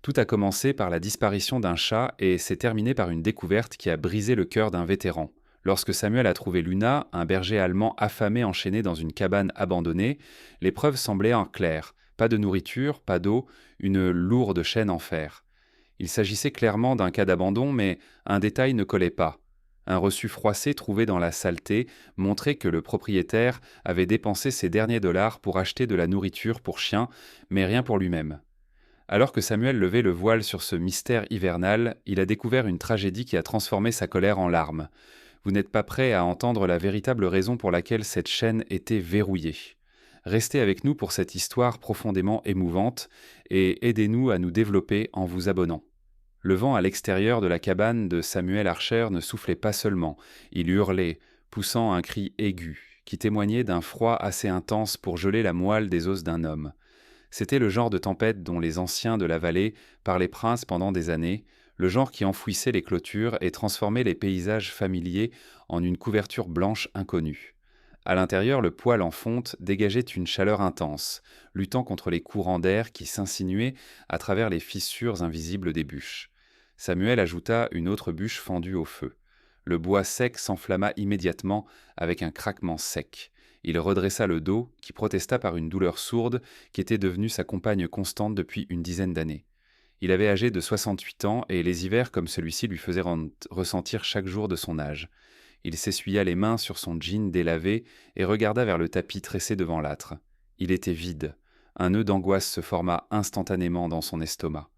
Tout a commencé par la disparition d'un chat et s'est terminé par une découverte qui a brisé le cœur d'un vétéran. Lorsque Samuel a trouvé Luna, un berger allemand affamé enchaîné dans une cabane abandonnée, les preuves semblaient en clair. Pas de nourriture, pas d'eau, une lourde chaîne en fer. Il s'agissait clairement d'un cas d'abandon, mais un détail ne collait pas. Un reçu froissé trouvé dans la saleté montrait que le propriétaire avait dépensé ses derniers dollars pour acheter de la nourriture pour chien, mais rien pour lui-même. Alors que Samuel levait le voile sur ce mystère hivernal, il a découvert une tragédie qui a transformé sa colère en larmes. Vous n'êtes pas prêt à entendre la véritable raison pour laquelle cette chaîne était verrouillée. Restez avec nous pour cette histoire profondément émouvante et aidez-nous à nous développer en vous abonnant. Le vent à l'extérieur de la cabane de Samuel Archer ne soufflait pas seulement, il hurlait, poussant un cri aigu, qui témoignait d'un froid assez intense pour geler la moelle des os d'un homme. C'était le genre de tempête dont les anciens de la vallée parlaient prince pendant des années, le genre qui enfouissait les clôtures et transformait les paysages familiers en une couverture blanche inconnue. À l'intérieur, le poêle en fonte dégageait une chaleur intense, luttant contre les courants d'air qui s'insinuaient à travers les fissures invisibles des bûches. Samuel ajouta une autre bûche fendue au feu. Le bois sec s'enflamma immédiatement avec un craquement sec. Il redressa le dos, qui protesta par une douleur sourde qui était devenue sa compagne constante depuis une dizaine d'années. Il avait âgé de 68 ans et les hivers comme celui-ci lui faisaient ressentir chaque jour de son âge. Il s'essuya les mains sur son jean délavé et regarda vers le tapis tressé devant l'âtre. Il était vide. Un nœud d'angoisse se forma instantanément dans son estomac.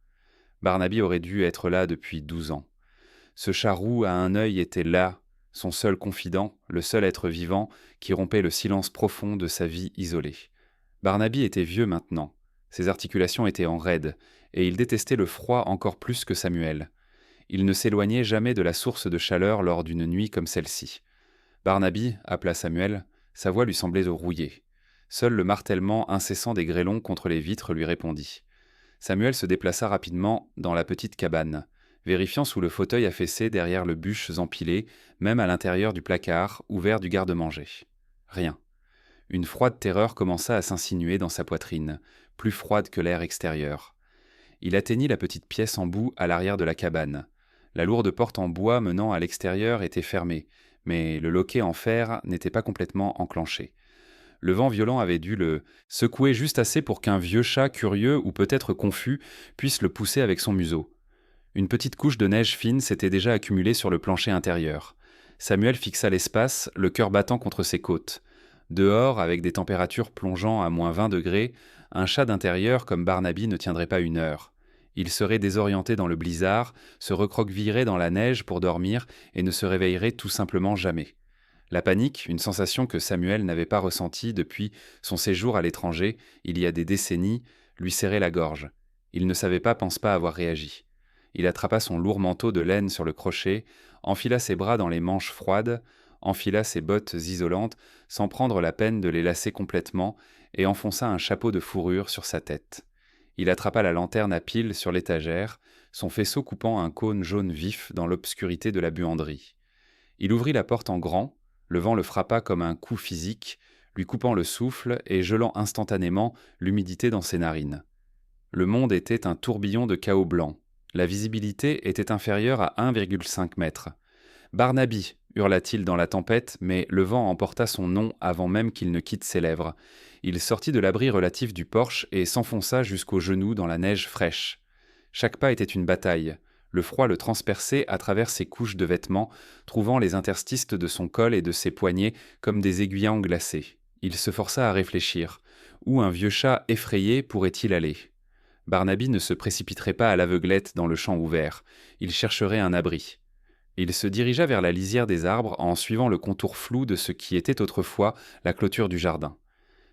Barnaby aurait dû être là depuis 12 ans. Ce chat roux à un œil était là, son seul confident, le seul être vivant qui rompait le silence profond de sa vie isolée. Barnaby était vieux maintenant. Ses articulations étaient en raide, et il détestait le froid encore plus que Samuel. Il ne s'éloignait jamais de la source de chaleur lors d'une nuit comme celle-ci. Barnaby, appela Samuel, sa voix lui semblait rouillée. Seul le martèlement incessant des grêlons contre les vitres lui répondit. Samuel se déplaça rapidement dans la petite cabane, vérifiant sous le fauteuil affaissé derrière le bûches empilées, même à l'intérieur du placard ouvert du garde-manger. Rien. Une froide terreur commença à s'insinuer dans sa poitrine, plus froide que l'air extérieur. Il atteignit la petite pièce en boue à l'arrière de la cabane. La lourde porte en bois menant à l'extérieur était fermée, mais le loquet en fer n'était pas complètement enclenché. Le vent violent avait dû le secouer juste assez pour qu'un vieux chat curieux ou peut-être confus puisse le pousser avec son museau. Une petite couche de neige fine s'était déjà accumulée sur le plancher intérieur. Samuel fixa l'espace, le cœur battant contre ses côtes. Dehors, avec des températures plongeant à -20 degrés, un chat d'intérieur comme Barnaby ne tiendrait pas une heure. Il serait désorienté dans le blizzard, se recroquevillerait dans la neige pour dormir et ne se réveillerait tout simplement jamais. La panique, une sensation que Samuel n'avait pas ressentie depuis son séjour à l'étranger, il y a des décennies, lui serrait la gorge. Il ne savait pas, pense pas avoir réagi. Il attrapa son lourd manteau de laine sur le crochet, enfila ses bras dans les manches froides, enfila ses bottes isolantes sans prendre la peine de les lasser complètement et enfonça un chapeau de fourrure sur sa tête. Il attrapa la lanterne à pile sur l'étagère, son faisceau coupant un cône jaune vif dans l'obscurité de la buanderie. Il ouvrit la porte en grand, le vent le frappa comme un coup physique, lui coupant le souffle et gelant instantanément l'humidité dans ses narines. Le monde était un tourbillon de chaos blanc. La visibilité était inférieure à 1,5 mètre. « Barnaby !» hurla-t-il dans la tempête, mais le vent emporta son nom avant même qu'il ne quitte ses lèvres. Il sortit de l'abri relatif du porche et s'enfonça jusqu'aux genoux dans la neige fraîche. Chaque pas était une bataille. Le froid le transperçait à travers ses couches de vêtements, trouvant les interstices de son col et de ses poignets comme des aiguillons glacés. Il se força à réfléchir. Où un vieux chat effrayé pourrait-il aller ? Barnaby ne se précipiterait pas à l'aveuglette dans le champ ouvert. Il chercherait un abri. Il se dirigea vers la lisière des arbres en suivant le contour flou de ce qui était autrefois la clôture du jardin.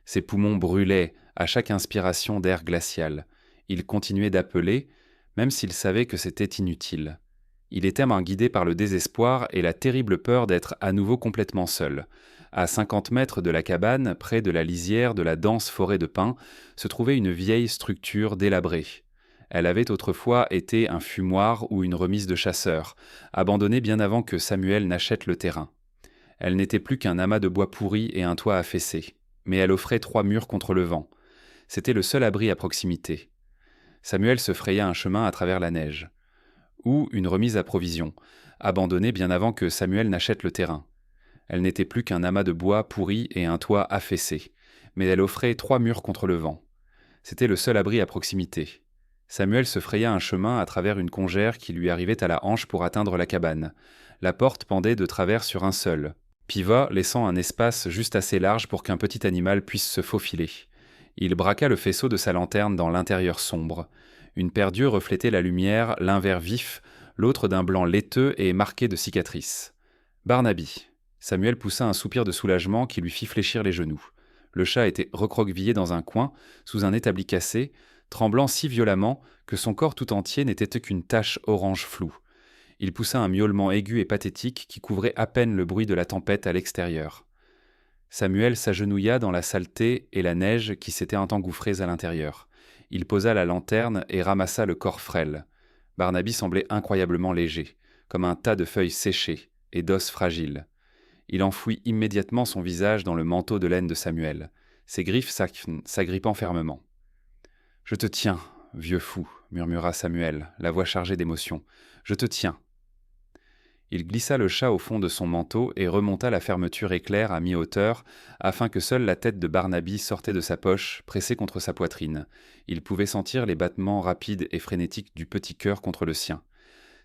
Ses poumons brûlaient à chaque inspiration d'air glacial. Il continuait d'appeler, même s'il savait que c'était inutile. Il était guidé par le désespoir et la terrible peur d'être à nouveau complètement seul. À 50 mètres de la cabane, près de la lisière de la dense forêt de pins, se trouvait une vieille structure délabrée. Elle avait autrefois été un fumoir ou une remise de chasseurs, abandonnée bien avant que Samuel n'achète le terrain. Elle n'était plus qu'un amas de bois pourri et un toit affaissé, mais elle offrait 3 murs contre le vent. C'était le seul abri à proximité. Samuel se fraya un chemin à travers la neige. Ou une remise à provision, abandonnée bien avant que Samuel n'achète le terrain. Elle n'était plus qu'un amas de bois pourri et un toit affaissé, mais elle offrait 3 murs contre le vent. C'était le seul abri à proximité. Samuel se fraya un chemin à travers une congère qui lui arrivait à la hanche pour atteindre la cabane. La porte pendait de travers sur un seul pivot, laissant un espace juste assez large pour qu'un petit animal puisse se faufiler. Il braqua le faisceau de sa lanterne dans l'intérieur sombre. Une paire d'yeux reflétait la lumière, l'un vert vif, l'autre d'un blanc laiteux et marqué de cicatrices. Barnaby. Samuel poussa un soupir de soulagement qui lui fit fléchir les genoux. Le chat était recroquevillé dans un coin, sous un établi cassé, tremblant si violemment que son corps tout entier n'était qu'une tache orange floue. Il poussa un miaulement aigu et pathétique qui couvrait à peine le bruit de la tempête à l'extérieur. Samuel s'agenouilla dans la saleté et la neige qui s'étaient engouffrées à l'intérieur. Il posa la lanterne et ramassa le corps frêle. Barnaby semblait incroyablement léger, comme un tas de feuilles séchées et d'os fragiles. Il enfouit immédiatement son visage dans le manteau de laine de Samuel, ses griffes s'agrippant fermement. « Je te tiens, vieux fou, murmura Samuel, la voix chargée d'émotion. « Je te tiens. » Il glissa le chat au fond de son manteau et remonta la fermeture éclair à mi-hauteur, afin que seule la tête de Barnaby sortait de sa poche, pressée contre sa poitrine. Il pouvait sentir les battements rapides et frénétiques du petit cœur contre le sien.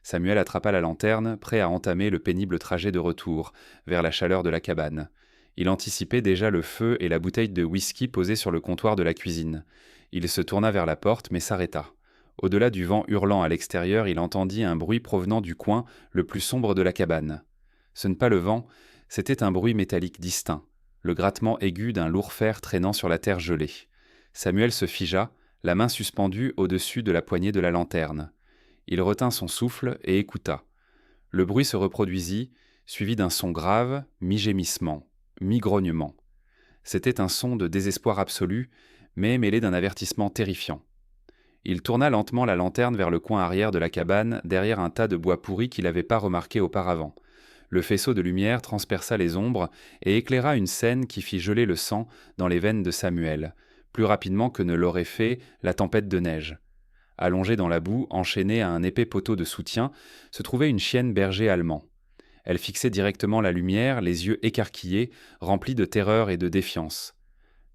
Samuel attrapa la lanterne, prêt à entamer le pénible trajet de retour, vers la chaleur de la cabane. Il anticipait déjà le feu et la bouteille de whisky posée sur le comptoir de la cuisine. Il se tourna vers la porte, mais s'arrêta. Au-delà du vent hurlant à l'extérieur, il entendit un bruit provenant du coin le plus sombre de la cabane. Ce n'est pas le vent, c'était un bruit métallique distinct, le grattement aigu d'un lourd fer traînant sur la terre gelée. Samuel se figea, la main suspendue au-dessus de la poignée de la lanterne. Il retint son souffle et écouta. Le bruit se reproduisit, suivi d'un son grave, mi-gémissement, mi-grognement. C'était un son de désespoir absolu, mais mêlé d'un avertissement terrifiant. Il tourna lentement la lanterne vers le coin arrière de la cabane, derrière un tas de bois pourri qu'il n'avait pas remarqué auparavant. Le faisceau de lumière transperça les ombres et éclaira une scène qui fit geler le sang dans les veines de Samuel, plus rapidement que ne l'aurait fait la tempête de neige. Allongée dans la boue, enchaînée à un épais poteau de soutien, se trouvait une chienne berger allemand. Elle fixait directement la lumière, les yeux écarquillés, remplis de terreur et de défiance.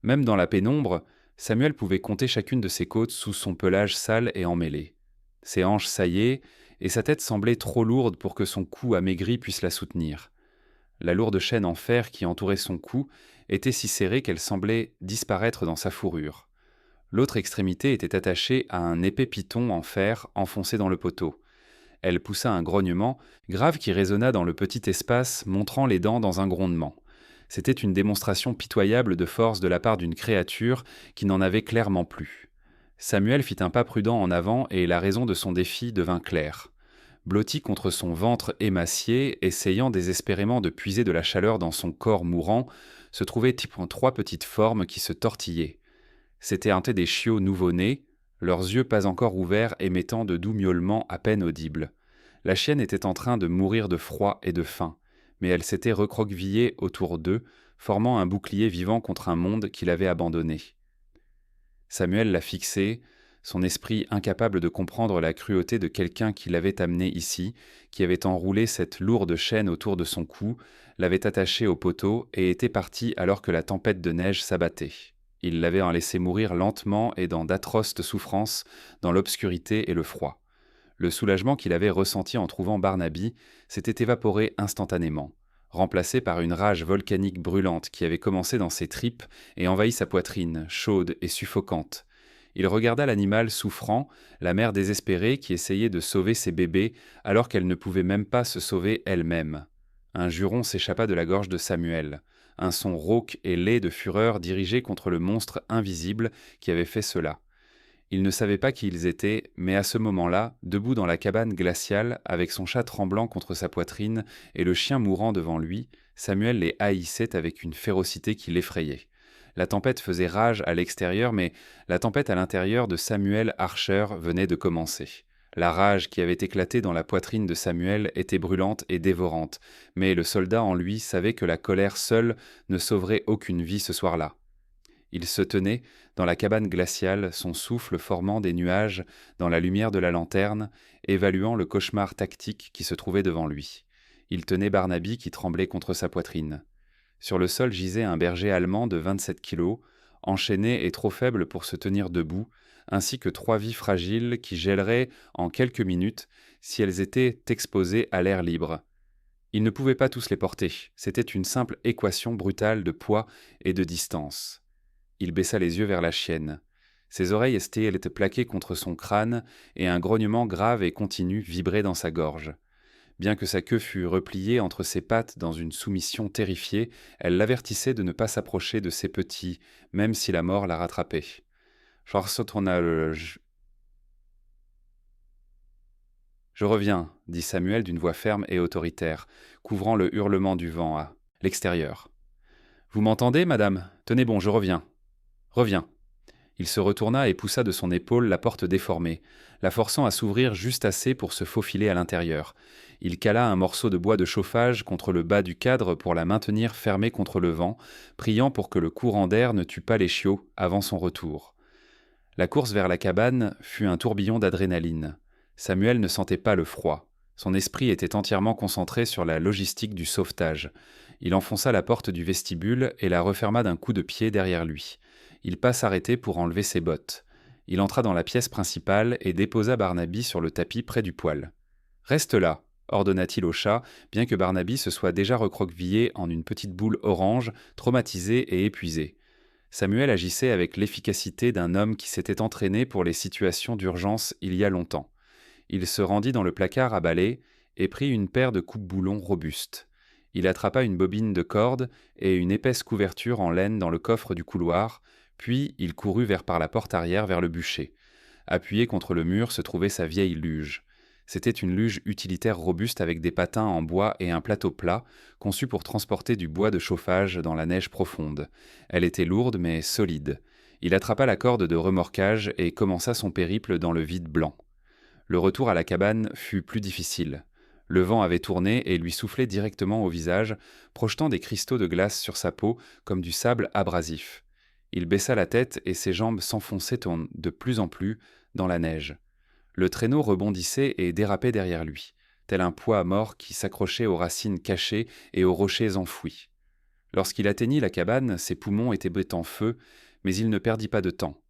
Même dans la pénombre, Samuel pouvait compter chacune de ses côtes sous son pelage sale et emmêlé. Ses hanches saillaient, et sa tête semblait trop lourde pour que son cou amaigri puisse la soutenir. La lourde chaîne en fer qui entourait son cou était si serrée qu'elle semblait disparaître dans sa fourrure. L'autre extrémité était attachée à un épais piton en fer enfoncé dans le poteau. Elle poussa un grognement grave qui résonna dans le petit espace, montrant les dents dans un grondement. C'était une démonstration pitoyable de force de la part d'une créature qui n'en avait clairement plus. Samuel fit un pas prudent en avant et la raison de son défi devint claire. Blotti contre son ventre émacié, essayant désespérément de puiser de la chaleur dans son corps mourant, se trouvaient 3 petites formes qui se tortillaient. C'étaient un des chiots nouveau-nés, leurs yeux pas encore ouverts émettant de doux miaulements à peine audibles. La chienne était en train de mourir de froid et de faim, mais elle s'était recroquevillée autour d'eux, formant un bouclier vivant contre un monde qu'il avait abandonné. Samuel la fixait, son esprit incapable de comprendre la cruauté de quelqu'un qui l'avait amené ici, qui avait enroulé cette lourde chaîne autour de son cou, l'avait attaché au poteau et était parti alors que la tempête de neige s'abattait. Il l'avait en laissé mourir lentement et dans d'atroces souffrances, dans l'obscurité et le froid. Le soulagement qu'il avait ressenti en trouvant Barnaby s'était évaporé instantanément, remplacé par une rage volcanique brûlante qui avait commencé dans ses tripes et envahi sa poitrine, chaude et suffocante. Il regarda l'animal souffrant, la mère désespérée qui essayait de sauver ses bébés alors qu'elle ne pouvait même pas se sauver elle-même. Un juron s'échappa de la gorge de Samuel, un son rauque et laid de fureur dirigé contre le monstre invisible qui avait fait cela. Il ne savait pas qui ils étaient, mais à ce moment-là, debout dans la cabane glaciale, avec son chat tremblant contre sa poitrine et le chien mourant devant lui, Samuel les haïssait avec une férocité qui l'effrayait. La tempête faisait rage à l'extérieur, mais la tempête à l'intérieur de Samuel Archer venait de commencer. La rage qui avait éclaté dans la poitrine de Samuel était brûlante et dévorante, mais le soldat en lui savait que la colère seule ne sauverait aucune vie ce soir-là. Il se tenait dans la cabane glaciale, son souffle formant des nuages dans la lumière de la lanterne, évaluant le cauchemar tactique qui se trouvait devant lui. Il tenait Barnaby qui tremblait contre sa poitrine. Sur le sol gisait un berger allemand de 27 kilos, enchaîné et trop faible pour se tenir debout, ainsi que 3 vies fragiles qui gèleraient en quelques minutes si elles étaient exposées à l'air libre. Il ne pouvait pas tous les porter, c'était une simple équation brutale de poids et de distance. Il baissa les yeux vers la chienne. Ses oreilles étaient plaquées contre son crâne et un grognement grave et continu vibrait dans sa gorge. Bien que sa queue fût repliée entre ses pattes dans une soumission terrifiée, elle l'avertissait de ne pas s'approcher de ses petits, même si la mort la rattrapait. Je reviens, dit Samuel d'une voix ferme et autoritaire, couvrant le hurlement du vent à l'extérieur. Vous m'entendez, madame ? Tenez bon, je reviens. Reviens. Il se retourna et poussa de son épaule la porte déformée, la forçant à s'ouvrir juste assez pour se faufiler à l'intérieur. Il cala un morceau de bois de chauffage contre le bas du cadre pour la maintenir fermée contre le vent, priant pour que le courant d'air ne tue pas les chiots avant son retour. La course vers la cabane fut un tourbillon d'adrénaline. Samuel ne sentait pas le froid. Son esprit était entièrement concentré sur la logistique du sauvetage. Il enfonça la porte du vestibule et la referma d'un coup de pied derrière lui. Il pas s'arrêter pour enlever ses bottes. Il entra dans la pièce principale et déposa Barnaby sur le tapis près du poêle. « Reste là !» ordonna-t-il au chat, bien que Barnaby se soit déjà recroquevillé en une petite boule orange, traumatisé et épuisé. Samuel agissait avec l'efficacité d'un homme qui s'était entraîné pour les situations d'urgence il y a longtemps. Il se rendit dans le placard à balai et prit une paire de coupe-boulons robustes. Il attrapa une bobine de corde et une épaisse couverture en laine dans le coffre du couloir, puis il courut par la porte arrière vers le bûcher. Appuyé contre le mur se trouvait sa vieille luge. C'était une luge utilitaire robuste avec des patins en bois et un plateau plat, conçu pour transporter du bois de chauffage dans la neige profonde. Elle était lourde mais solide. Il attrapa la corde de remorquage et commença son périple dans le vide blanc. Le retour à la cabane fut plus difficile. Le vent avait tourné et lui soufflait directement au visage, projetant des cristaux de glace sur sa peau comme du sable abrasif. Il baissa la tête et ses jambes s'enfonçaient de plus en plus dans la neige. Le traîneau rebondissait et dérapait derrière lui, tel un poids à mort qui s'accrochait aux racines cachées et aux rochers enfouis. Lorsqu'il atteignit la cabane, ses poumons étaient en feu, mais il ne perdit pas de temps.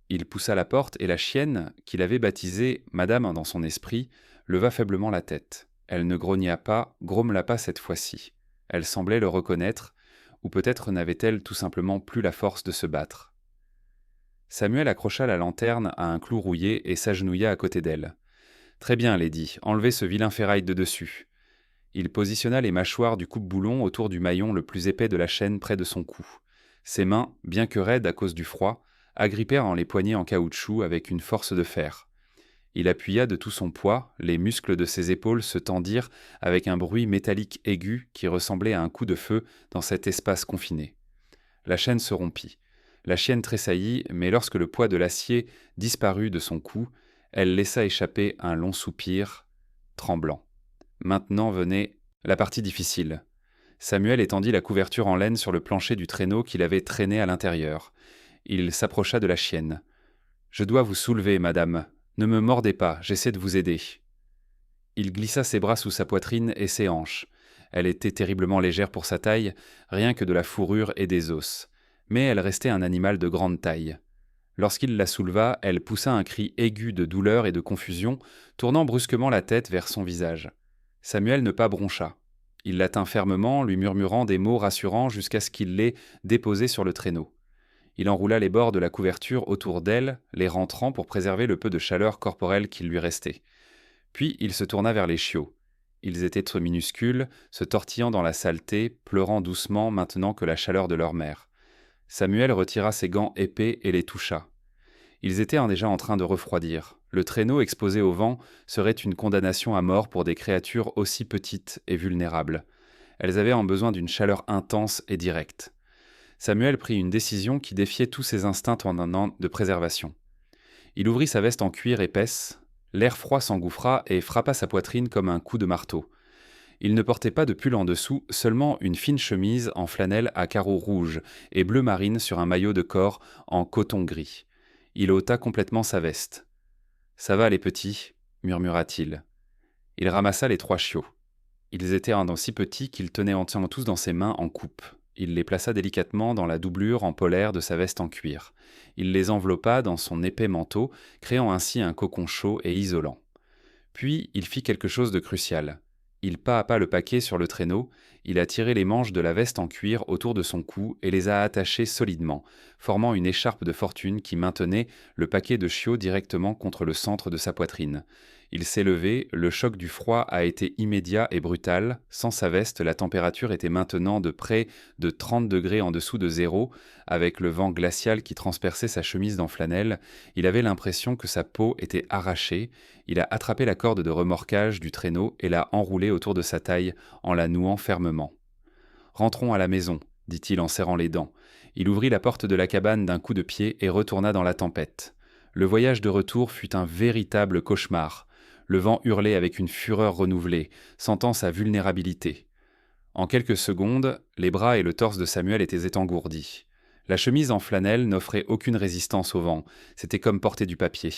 Il poussa la porte et la chienne, qu'il avait baptisée Madame dans son esprit, leva faiblement la tête. Elle ne grommela pas cette fois-ci. Elle semblait le reconnaître, ou peut-être n'avait-elle tout simplement plus la force de se battre. Samuel accrocha la lanterne à un clou rouillé et s'agenouilla à côté d'elle. « Très bien, Lady, enlevez ce vilain ferraille de dessus. » Il positionna les mâchoires du coupe-boulon autour du maillon le plus épais de la chaîne près de son cou. Ses mains, bien que raides à cause du froid, agrippèrent en les poignets en caoutchouc avec une force de fer. Il appuya de tout son poids, les muscles de ses épaules se tendirent avec un bruit métallique aigu qui ressemblait à un coup de feu dans cet espace confiné. La chaîne se rompit. La chienne tressaillit, mais lorsque le poids de l'acier disparut de son cou, elle laissa échapper un long soupir, tremblant. Maintenant venait la partie difficile. Samuel étendit la couverture en laine sur le plancher du traîneau qu'il avait traîné à l'intérieur. Il s'approcha de la chienne. « Je dois vous soulever, madame. Ne me mordez pas, j'essaie de vous aider. » Il glissa ses bras sous sa poitrine et ses hanches. Elle était terriblement légère pour sa taille, rien que de la fourrure et des os. Mais elle restait un animal de grande taille. Lorsqu'il la souleva, elle poussa un cri aigu de douleur et de confusion, tournant brusquement la tête vers son visage. Samuel ne pas broncha. Il la tint fermement, lui murmurant des mots rassurants jusqu'à ce qu'il l'ait déposée sur le traîneau. Il enroula les bords de la couverture autour d'elle, les rentrant pour préserver le peu de chaleur corporelle qu'il lui restait. Puis il se tourna vers les chiots. Ils étaient minuscules, se tortillant dans la saleté, pleurant doucement maintenant que la chaleur de leur mère. Samuel retira ses gants épais et les toucha. Ils étaient déjà en train de refroidir. Le traîneau exposé au vent serait une condamnation à mort pour des créatures aussi petites et vulnérables. Elles avaient besoin d'une chaleur intense et directe. Samuel prit une décision qui défiait tous ses instincts de préservation. Il ouvrit sa veste en cuir épaisse, l'air froid s'engouffra et frappa sa poitrine comme un coup de marteau. Il ne portait pas de pull en dessous, seulement une fine chemise en flanelle à carreaux rouges et bleu marine sur un maillot de corps en coton gris. Il ôta complètement sa veste. « Ça va, les petits » murmura-t-il. Il ramassa les 3 chiots. Ils étaient un si petits qu'ils tenaient entièrement tous dans ses mains en coupe. Il les plaça délicatement dans la doublure en polaire de sa veste en cuir. Il les enveloppa dans son épais manteau, créant ainsi un cocon chaud et isolant. Puis il fit quelque chose de crucial. Il pas le paquet sur le traîneau, il a tiré les manches de la veste en cuir autour de son cou et les a attachées solidement, formant une écharpe de fortune qui maintenait le paquet de chiots directement contre le centre de sa poitrine. Il s'est levé, le choc du froid a été immédiat et brutal. Sans sa veste, la température était maintenant de près de 30 degrés en dessous de zéro, avec le vent glacial qui transperçait sa chemise d'en flanelle. Il avait l'impression que sa peau était arrachée. Il a attrapé la corde de remorquage du traîneau et l'a enroulée autour de sa taille en la nouant fermement. « Rentrons à la maison, dit-il en serrant les dents. Il ouvrit la porte de la cabane d'un coup de pied et retourna dans la tempête. Le voyage de retour fut un véritable cauchemar. Le vent hurlait avec une fureur renouvelée, sentant sa vulnérabilité. En quelques secondes, les bras et le torse de Samuel étaient engourdis. La chemise en flanelle n'offrait aucune résistance au vent, c'était comme porter du papier.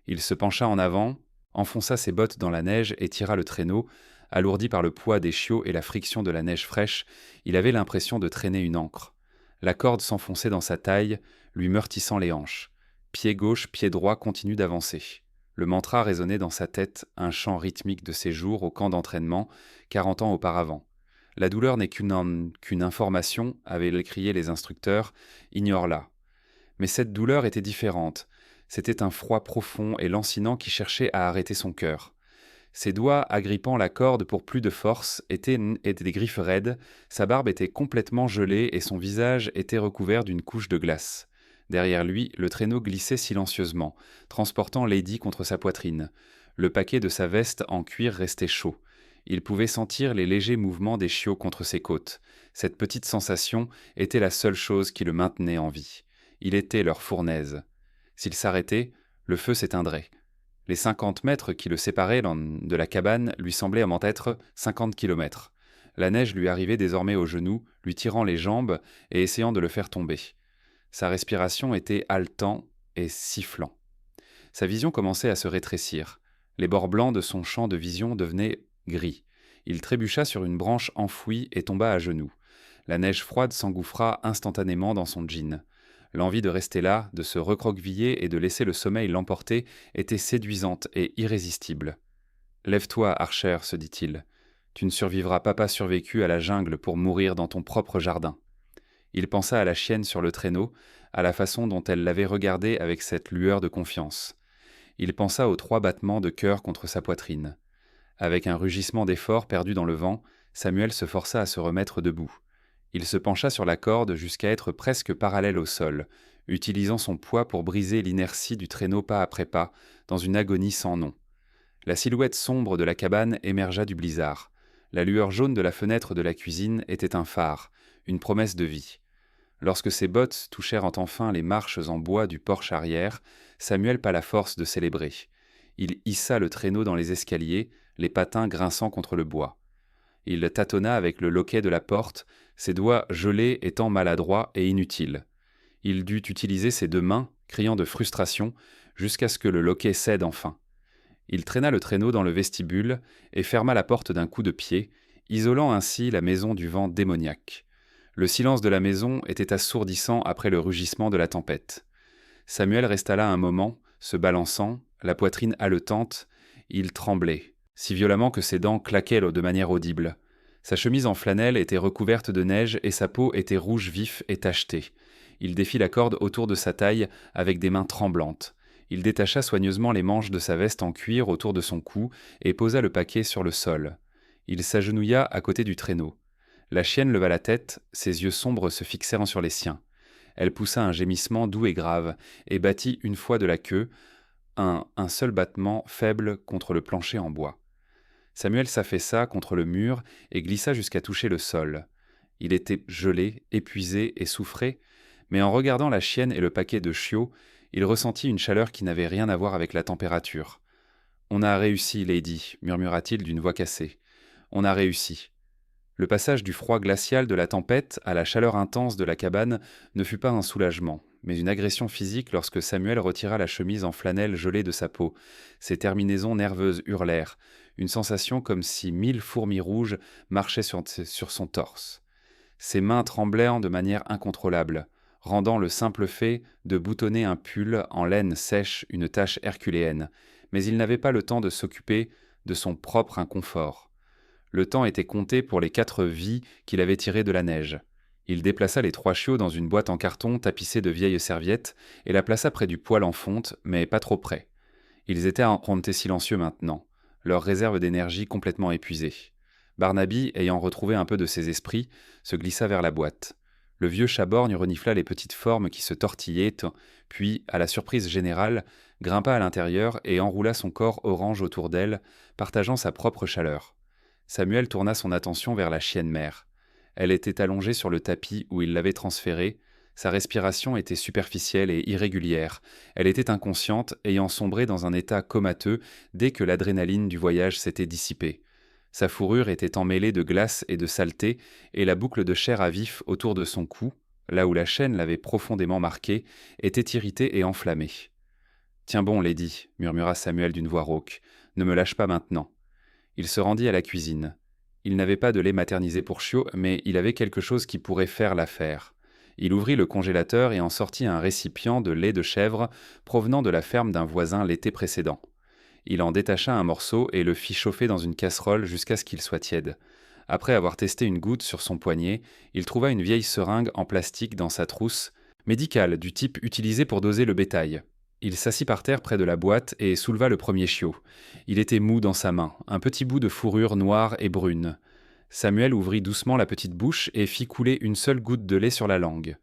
Il se pencha en avant, enfonça ses bottes dans la neige et tira le traîneau. Alourdi par le poids des chiots et la friction de la neige fraîche, il avait l'impression de traîner une ancre. La corde s'enfonçait dans sa taille, lui meurtissant les hanches. Pied gauche, pied droit continuent d'avancer. Le mantra résonnait dans sa tête, un chant rythmique de ses jours au camp d'entraînement, 40 ans auparavant. La douleur n'est qu'une information, avaient crié les instructeurs, ignore-la. Mais cette douleur était différente. C'était un froid profond et lancinant qui cherchait à arrêter son cœur. Ses doigts, agrippant la corde pour plus de force, étaient des griffes raides, sa barbe était complètement gelée et son visage était recouvert d'une couche de glace. Derrière lui, le traîneau glissait silencieusement, transportant Lady contre sa poitrine. Le paquet de sa veste en cuir restait chaud. Il pouvait sentir les légers mouvements des chiots contre ses côtes. Cette petite sensation était la seule chose qui le maintenait en vie. Il était leur fournaise. S'il s'arrêtait, le feu s'éteindrait. Les 50 mètres qui le séparaient de la cabane lui semblaient en être 50 kilomètres. La neige lui arrivait désormais aux genoux, lui tirant les jambes et essayant de le faire tomber. Sa respiration était haletante et sifflant. Sa vision commençait à se rétrécir. Les bords blancs de son champ de vision devenaient gris. Il trébucha sur une branche enfouie et tomba à genoux. La neige froide s'engouffra instantanément dans son jean. L'envie de rester là, de se recroqueviller et de laisser le sommeil l'emporter était séduisante et irrésistible. « Lève-toi, Archer, se dit-il. Tu ne survivras pas survécu à la jungle pour mourir dans ton propre jardin. » Il pensa à la chienne sur le traîneau, à la façon dont elle l'avait regardé avec cette lueur de confiance. Il pensa aux 3 battements de cœur contre sa poitrine. Avec un rugissement d'effort perdu dans le vent, Samuel se força à se remettre debout. Il se pencha sur la corde jusqu'à être presque parallèle au sol, utilisant son poids pour briser l'inertie du traîneau pas après pas, dans une agonie sans nom. La silhouette sombre de la cabane émergea du blizzard. La lueur jaune de la fenêtre de la cuisine était un phare, une promesse de vie. Lorsque ses bottes touchèrent enfin les marches en bois du porche arrière, Samuel pât la force de célébrer. Il hissa le traîneau dans les escaliers, les patins grinçant contre le bois. Il tâtonna avec le loquet de la porte, ses doigts gelés étant maladroits et inutiles. Il dut utiliser ses 2 mains, criant de frustration, jusqu'à ce que le loquet cède enfin. Il traîna le traîneau dans le vestibule et ferma la porte d'un coup de pied, isolant ainsi la maison du vent démoniaque. Le silence de la maison était assourdissant après le rugissement de la tempête. Samuel resta là un moment, se balançant, la poitrine haletante. Il tremblait, si violemment que ses dents claquaient de manière audible. Sa chemise en flanelle était recouverte de neige et sa peau était rouge vif et tachetée. Il défit la corde autour de sa taille avec des mains tremblantes. Il détacha soigneusement les manches de sa veste en cuir autour de son cou et posa le paquet sur le sol. Il s'agenouilla à côté du traîneau. La chienne leva la tête, ses yeux sombres se fixèrent sur les siens. Elle poussa un gémissement doux et grave, et battit une fois de la queue, un seul battement faible contre le plancher en bois. Samuel s'affaissa contre le mur et glissa jusqu'à toucher le sol. Il était gelé, épuisé et souffrait, mais en regardant la chienne et le paquet de chiots, il ressentit une chaleur qui n'avait rien à voir avec la température. « On a réussi, Lady », murmura-t-il d'une voix cassée. On a réussi. Le passage du froid glacial de la tempête à la chaleur intense de la cabane ne fut pas un soulagement, mais une agression physique lorsque Samuel retira la chemise en flanelle gelée de sa peau. Ses terminaisons nerveuses hurlèrent, une sensation comme si 1000 fourmis rouges marchaient sur son torse. Ses mains tremblèrent de manière incontrôlable, rendant le simple fait de boutonner un pull en laine sèche une tâche herculéenne, mais il n'avait pas le temps de s'occuper de son propre inconfort. Le temps était compté pour les 4 vies qu'il avait tirées de la neige. Il déplaça les 3 chiots dans une boîte en carton tapissée de vieilles serviettes et la plaça près du poêle en fonte, mais pas trop près. Ils étaient rentés silencieux maintenant, leur réserve d'énergie complètement épuisée. Barnaby, ayant retrouvé un peu de ses esprits, se glissa vers la boîte. Le vieux chaborgne renifla les petites formes qui se tortillaient, puis, à la surprise générale, grimpa à l'intérieur et enroula son corps orange autour d'elle, partageant sa propre chaleur. Samuel tourna son attention vers la chienne mère. Elle était allongée sur le tapis où il l'avait transférée. Sa respiration était superficielle et irrégulière. Elle était inconsciente, ayant sombré dans un état comateux dès que l'adrénaline du voyage s'était dissipée. Sa fourrure était emmêlée de glace et de saleté, et la boucle de chair à vif autour de son cou, là où la chaîne l'avait profondément marquée, était irritée et enflammée. « Tiens bon, Lady, murmura Samuel d'une voix rauque, ne me lâche pas maintenant. » Il se rendit à la cuisine. Il n'avait pas de lait maternisé pour chiot, mais il avait quelque chose qui pourrait faire l'affaire. Il ouvrit le congélateur et en sortit un récipient de lait de chèvre provenant de la ferme d'un voisin l'été précédent. Il en détacha un morceau et le fit chauffer dans une casserole jusqu'à ce qu'il soit tiède. Après avoir testé une goutte sur son poignet, il trouva une vieille seringue en plastique dans sa trousse, médicale du type utilisé pour doser le bétail. Il s'assit par terre près de la boîte et souleva le premier chiot. Il était mou dans sa main, un petit bout de fourrure noire et brune. Samuel ouvrit doucement la petite bouche et fit couler une seule goutte de lait sur la langue.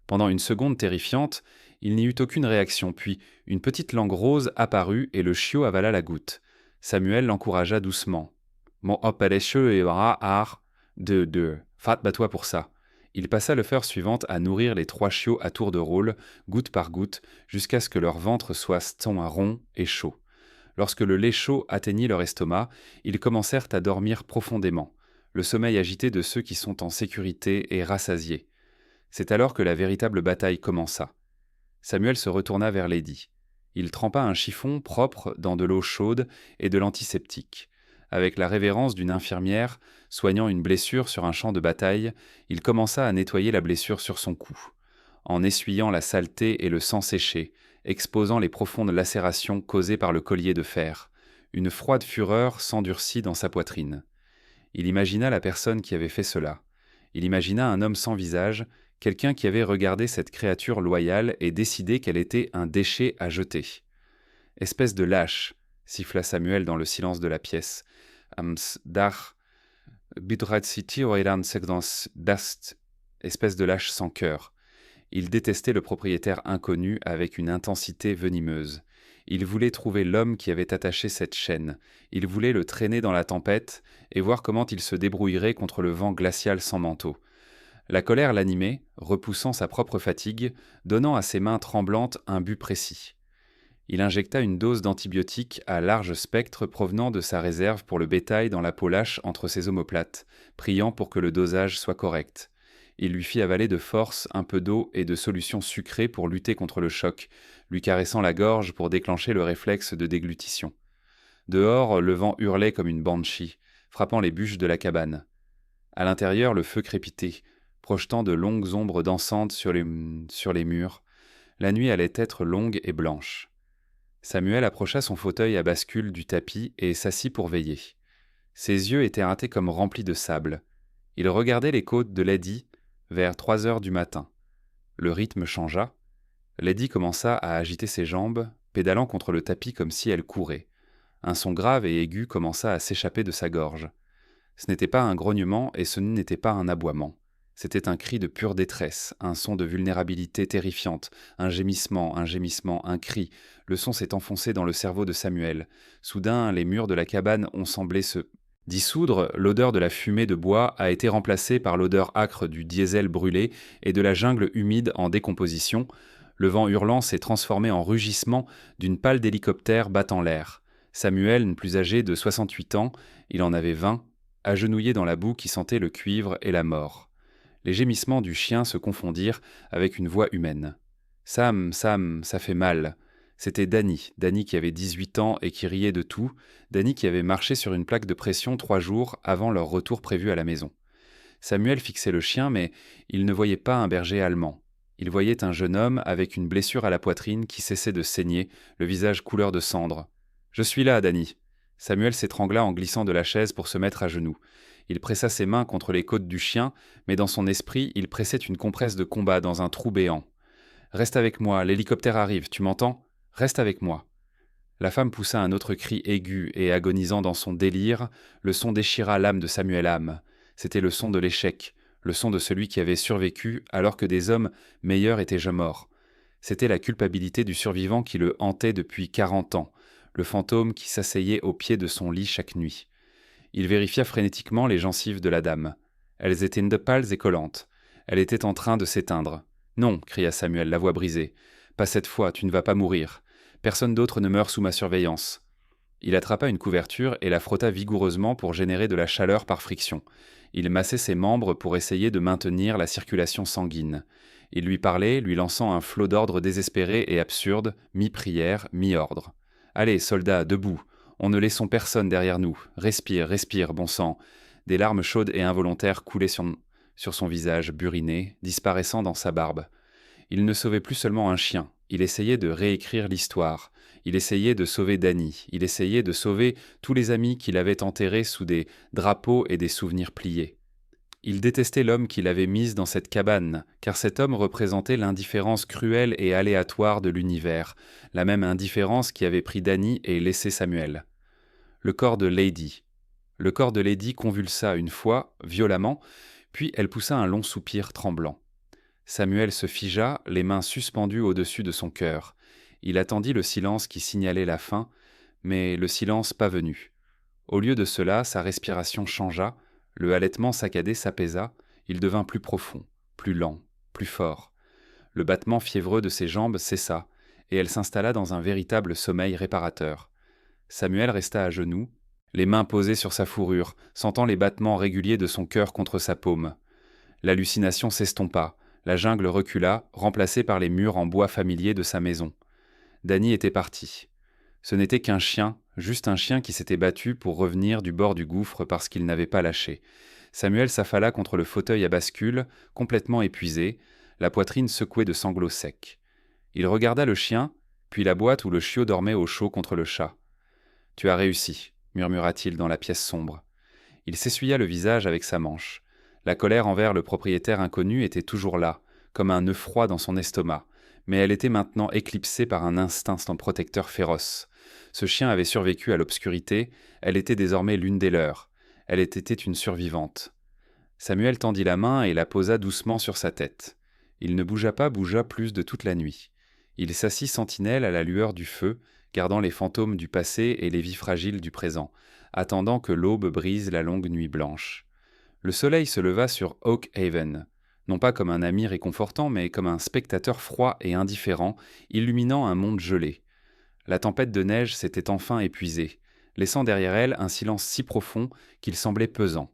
Pendant une seconde terrifiante, il n'y eut aucune réaction, puis une petite langue rose apparut et le chiot avala la goutte. Samuel l'encouragea doucement. « Mon opération est rare de fat bat-toi pour ça. » Il passa l'heure suivante à nourrir les 3 chiots à tour de rôle, goutte par goutte, jusqu'à ce que leur ventre soit rond et chaud. Lorsque le lait chaud atteignit leur estomac, ils commencèrent à dormir profondément, le sommeil agité de ceux qui sont en sécurité et rassasiés. C'est alors que la véritable bataille commença. Samuel se retourna vers Lady. Il trempa un chiffon propre dans de l'eau chaude et de l'antiseptique. Avec la révérence d'une infirmière soignant une blessure sur un champ de bataille, il commença à nettoyer la blessure sur son cou, en essuyant la saleté et le sang séché, exposant les profondes lacérations causées par le collier de fer. Une froide fureur s'endurcit dans sa poitrine. Il imagina la personne qui avait fait cela. Il imagina un homme sans visage, quelqu'un qui avait regardé cette créature loyale et décidé qu'elle était un déchet à jeter. « Espèce de lâche !» siffla Samuel dans le silence de la pièce. Espèce de lâche sans cœur. Il détestait le propriétaire inconnu avec une intensité venimeuse. Il voulait trouver l'homme qui avait attaché cette chaîne. Il voulait le traîner dans la tempête et voir comment il se débrouillerait contre le vent glacial sans manteau. La colère l'animait, repoussant sa propre fatigue, donnant à ses mains tremblantes un but précis. Il injecta une dose d'antibiotiques à large spectre provenant de sa réserve pour le bétail dans la peau lâche entre ses omoplates, priant pour que le dosage soit correct. Il lui fit avaler de force un peu d'eau et de solution sucrée pour lutter contre le choc, lui caressant la gorge pour déclencher le réflexe de déglutition. Dehors, le vent hurlait comme une banshee, frappant les bûches de la cabane. À l'intérieur, le feu crépitait, projetant de longues ombres dansantes sur les murs. La nuit allait être longue et blanche. Samuel approcha son fauteuil à bascule du tapis et s'assit pour veiller. Ses yeux étaient teintés comme remplis de sable. Il regardait les côtes de Lady vers 3 heures du matin. Le rythme changea. Lady commença à agiter ses jambes, pédalant contre le tapis comme si elle courait. Un son grave et aigu commença à s'échapper de sa gorge. Ce n'était pas un grognement et ce n'était pas un aboiement. C'était un cri de pure détresse, un son de vulnérabilité terrifiante, un gémissement, un cri. Le son s'est enfoncé dans le cerveau de Samuel. Soudain, les murs de la cabane ont semblé se dissoudre, l'odeur de la fumée de bois a été remplacée par l'odeur âcre du diesel brûlé et de la jungle humide en décomposition. Le vent hurlant s'est transformé en rugissement d'une pale d'hélicoptère battant l'air. Samuel, plus âgé de 68 ans, il en avait 20, agenouillé dans la boue qui sentait le cuivre et la mort. Les gémissements du chien se confondirent avec une voix humaine. « Sam, Sam, ça fait mal !» C'était Danny, Danny qui avait 18 ans et qui riait de tout, Danny qui avait marché sur une plaque de pression 3 jours avant leur retour prévu à la maison. Samuel fixait le chien, mais il ne voyait pas un berger allemand. Il voyait un jeune homme avec une blessure à la poitrine qui cessait de saigner, le visage couleur de cendre. « Je suis là, Danny !» Samuel s'étrangla en glissant de la chaise pour se mettre à genoux. Il pressa ses mains contre les côtes du chien, mais dans son esprit, il pressait une compresse de combat dans un trou béant. « Reste avec moi, l'hélicoptère arrive, tu m'entends ? Reste avec moi !» La femme poussa un autre cri aigu et agonisant dans son délire, le son déchira l'âme de Samuel Ham. C'était le son de l'échec, le son de celui qui avait survécu alors que des hommes meilleurs étaient déjà morts. C'était la culpabilité du survivant qui le hantait depuis 40 ans, le fantôme qui s'asseyait au pied de son lit chaque nuit. Il vérifia frénétiquement les gencives de la dame. Elles étaient pâles et collantes. Elle était en train de s'éteindre. « Non !» cria Samuel, la voix brisée. « Pas cette fois, tu ne vas pas mourir. Personne d'autre ne meurt sous ma surveillance. » Il attrapa une couverture et la frotta vigoureusement pour générer de la chaleur par friction. Il massait ses membres pour essayer de maintenir la circulation sanguine. Il lui parlait, lui lançant un flot d'ordres désespérés et absurdes, mi-prière, mi-ordre. « Allez, soldats, debout. On ne laissons personne derrière nous. Respire, respire, bon sang. » Des larmes chaudes et involontaires coulaient sur son visage buriné, disparaissant dans sa barbe. Il ne sauvait plus seulement un chien. Il essayait de réécrire l'histoire. Il essayait de sauver Danny. Il essayait de sauver tous les amis qu'il avait enterrés sous des drapeaux et des souvenirs pliés. Il détestait l'homme qui l'avait mise dans cette cabane, car cet homme représentait l'indifférence cruelle et aléatoire de l'univers, la même indifférence qui avait pris Danny et laissé Samuel. Le corps de Lady. Le corps de Lady convulsa une fois, violemment, puis elle poussa un long soupir tremblant. Samuel se figea, les mains suspendues au-dessus de son cœur. Il attendit le silence qui signalait la fin, mais le silence pas venu. Au lieu de cela, sa respiration changea, le halètement saccadé s'apaisa, il devint plus profond, plus lent, plus fort. Le battement fiévreux de ses jambes cessa, et elle s'installa dans un véritable sommeil réparateur. Samuel resta à genoux, les mains posées sur sa fourrure, sentant les battements réguliers de son cœur contre sa paume. L'hallucination s'estompa, la jungle recula, remplacée par les murs en bois familiers de sa maison. Danny était parti. Ce n'était qu'un chien, juste un chien qui s'était battu pour revenir du bord du gouffre parce qu'il n'avait pas lâché. Samuel s'affala contre le fauteuil à bascule, complètement épuisé, la poitrine secouée de sanglots secs. Il regarda le chien, puis la boîte où le chiot dormait au chaud contre le chat. « Tu as réussi », murmura-t-il dans la pièce sombre. Il s'essuya le visage avec sa manche. La colère envers le propriétaire inconnu était toujours là, comme un œuf froid dans son estomac, mais elle était maintenant éclipsée par un instinct protecteur féroce. Ce chien avait survécu à l'obscurité, elle était désormais l'une des leurs. Elle était une survivante. Samuel tendit la main et la posa doucement sur sa tête. Il ne bougea plus de toute la nuit. Il s'assit sentinelle à la lueur du feu, gardant les fantômes du passé et les vies fragiles du présent, attendant que l'aube brise la longue nuit blanche. Le soleil se leva sur Oak Haven, non pas comme un ami réconfortant, mais comme un spectateur froid et indifférent, illuminant un monde gelé. La tempête de neige s'était enfin épuisée, laissant derrière elle un silence si profond qu'il semblait pesant.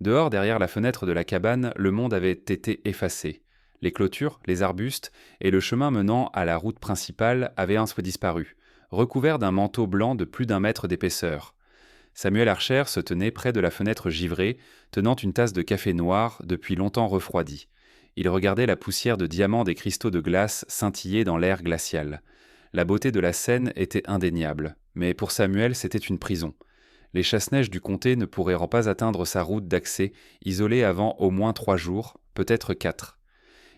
Dehors, derrière la fenêtre de la cabane, le monde avait été effacé. Les clôtures, les arbustes et le chemin menant à la route principale avaient disparu, recouverts d'un manteau blanc de plus d'1 mètre d'épaisseur. Samuel Archer se tenait près de la fenêtre givrée, tenant une tasse de café noir depuis longtemps refroidie. Il regardait la poussière de diamants des cristaux de glace scintiller dans l'air glacial. La beauté de la scène était indéniable, mais pour Samuel c'était une prison. Les chasse-neige du comté ne pourraient pas atteindre sa route d'accès, isolée avant au moins 3 jours, peut-être 4.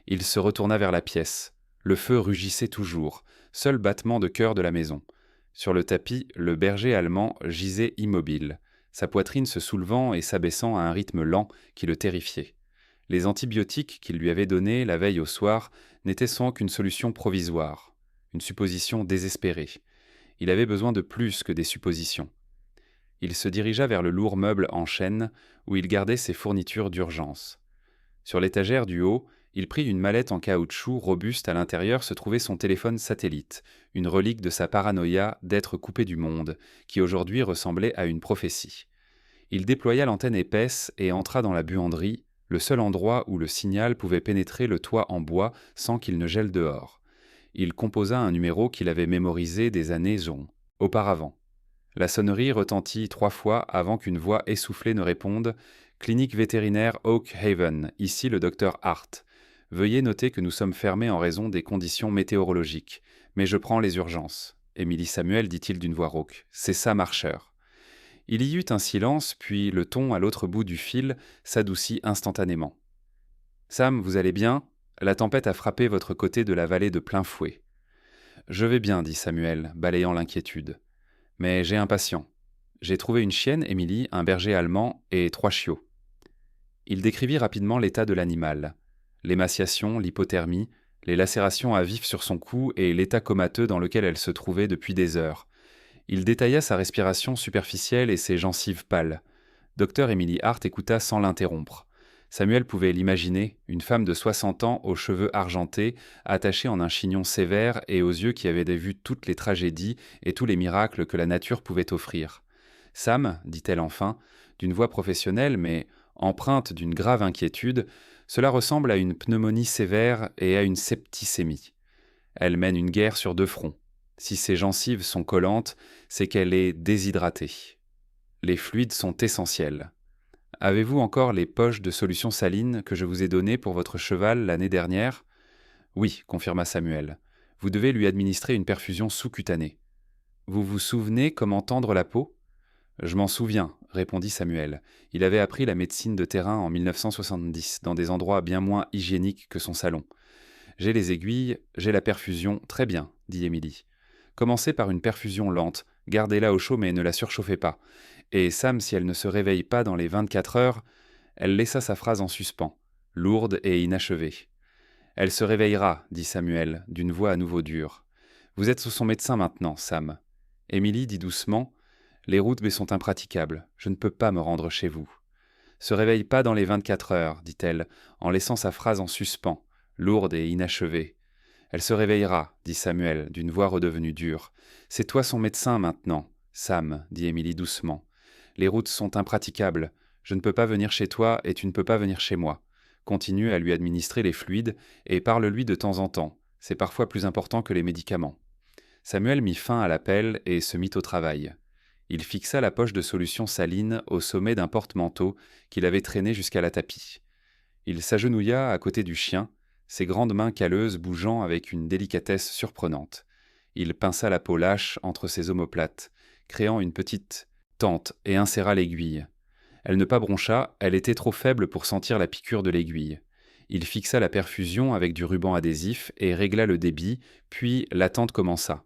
Il se retourna vers la pièce. Le feu rugissait toujours, seul battement de cœur de la maison. Sur le tapis, le berger allemand gisait immobile, sa poitrine se soulevant et s'abaissant à un rythme lent qui le terrifiait. Les antibiotiques qu'il lui avait donnés la veille au soir n'étaient sans qu'une solution provisoire, une supposition désespérée. Il avait besoin de plus que des suppositions. Il se dirigea vers le lourd meuble en chêne où il gardait ses fournitures d'urgence. Sur l'étagère du haut, il prit une mallette en caoutchouc robuste. À l'intérieur se trouvait son téléphone satellite, une relique de sa paranoïa d'être coupé du monde, qui aujourd'hui ressemblait à une prophétie. Il déploya l'antenne épaisse et entra dans la buanderie, le seul endroit où le signal pouvait pénétrer le toit en bois sans qu'il ne gèle dehors. Il composa un numéro qu'il avait mémorisé des années auparavant. La sonnerie retentit 3 fois avant qu'une voix essoufflée ne réponde « Clinique vétérinaire Oak Haven, ici le docteur Hart. Veuillez noter que nous sommes fermés en raison des conditions météorologiques. Mais je prends les urgences. » Émilie Samuel, dit-il d'une voix rauque. « C'est ça, marcheur. » Il y eut un silence, puis le ton à l'autre bout du fil s'adoucit instantanément. « Sam, vous allez bien ? La tempête a frappé votre côté de la vallée de plein fouet. »« Je vais bien, dit Samuel, balayant l'inquiétude. Mais j'ai un patient. J'ai trouvé une chienne, Émilie, un berger allemand et 3 chiots. » Il décrivit rapidement l'état de l'animal. L'émaciation, l'hypothermie, les lacérations à vif sur son cou et l'état comateux dans lequel elle se trouvait depuis des heures. Il détailla sa respiration superficielle et ses gencives pâles. Docteur Emily Hart écouta sans l'interrompre. Samuel pouvait l'imaginer, une femme de 60 ans aux cheveux argentés, attachée en un chignon sévère et aux yeux qui avaient vu toutes les tragédies et tous les miracles que la nature pouvait offrir. « Sam, dit-elle enfin, d'une voix professionnelle mais empreinte d'une grave inquiétude, cela ressemble à une pneumonie sévère et à une septicémie. Elle mène une guerre sur 2 fronts. Si ses gencives sont collantes, c'est qu'elle est déshydratée. Les fluides sont essentiels. Avez-vous encore les poches de solution saline que je vous ai données pour votre cheval l'année dernière ? » ?»« Oui, confirma Samuel. Vous devez lui administrer une perfusion sous-cutanée. »« Vous vous souvenez comment tendre la peau ? » ?»« Je m'en souviens, répondit Samuel. Il avait appris la médecine de terrain en 1970, dans des endroits bien moins hygiéniques que son salon. J'ai les aiguilles, j'ai la perfusion, très bien, dit Émilie. Commencez par une perfusion lente, gardez-la au chaud mais ne la surchauffez pas. Et Sam, si elle ne se réveille pas dans les 24 heures, elle laissa sa phrase en suspens, lourde et inachevée. Elle se réveillera, dit Samuel, d'une voix à nouveau dure. Vous êtes son médecin maintenant, Sam. Émilie dit doucement, les routes mais sont impraticables, je ne peux pas me rendre chez vous. Se réveille pas dans les 24 heures, dit-elle, en laissant sa phrase en suspens, lourde et inachevée. Elle se réveillera, dit Samuel, d'une voix redevenue dure. C'est toi son médecin maintenant, Sam, dit Émilie doucement. Les routes sont impraticables. Je ne peux pas venir chez toi et tu ne peux pas venir chez moi. Continue à lui administrer les fluides et parle-lui de temps en temps. C'est parfois plus important que les médicaments. Samuel mit fin à l'appel et se mit au travail. Il fixa la poche de solution saline au sommet d'un porte-manteau qu'il avait traîné jusqu'à la tapis. Il s'agenouilla à côté du chien, ses grandes mains calleuses bougeant avec une délicatesse surprenante. Il pinça la peau lâche entre ses omoplates, créant une petite tente et inséra l'aiguille. Elle ne pas broncha, elle était trop faible pour sentir la piqûre de l'aiguille. Il fixa la perfusion avec du ruban adhésif et régla le débit, puis l'attente commença.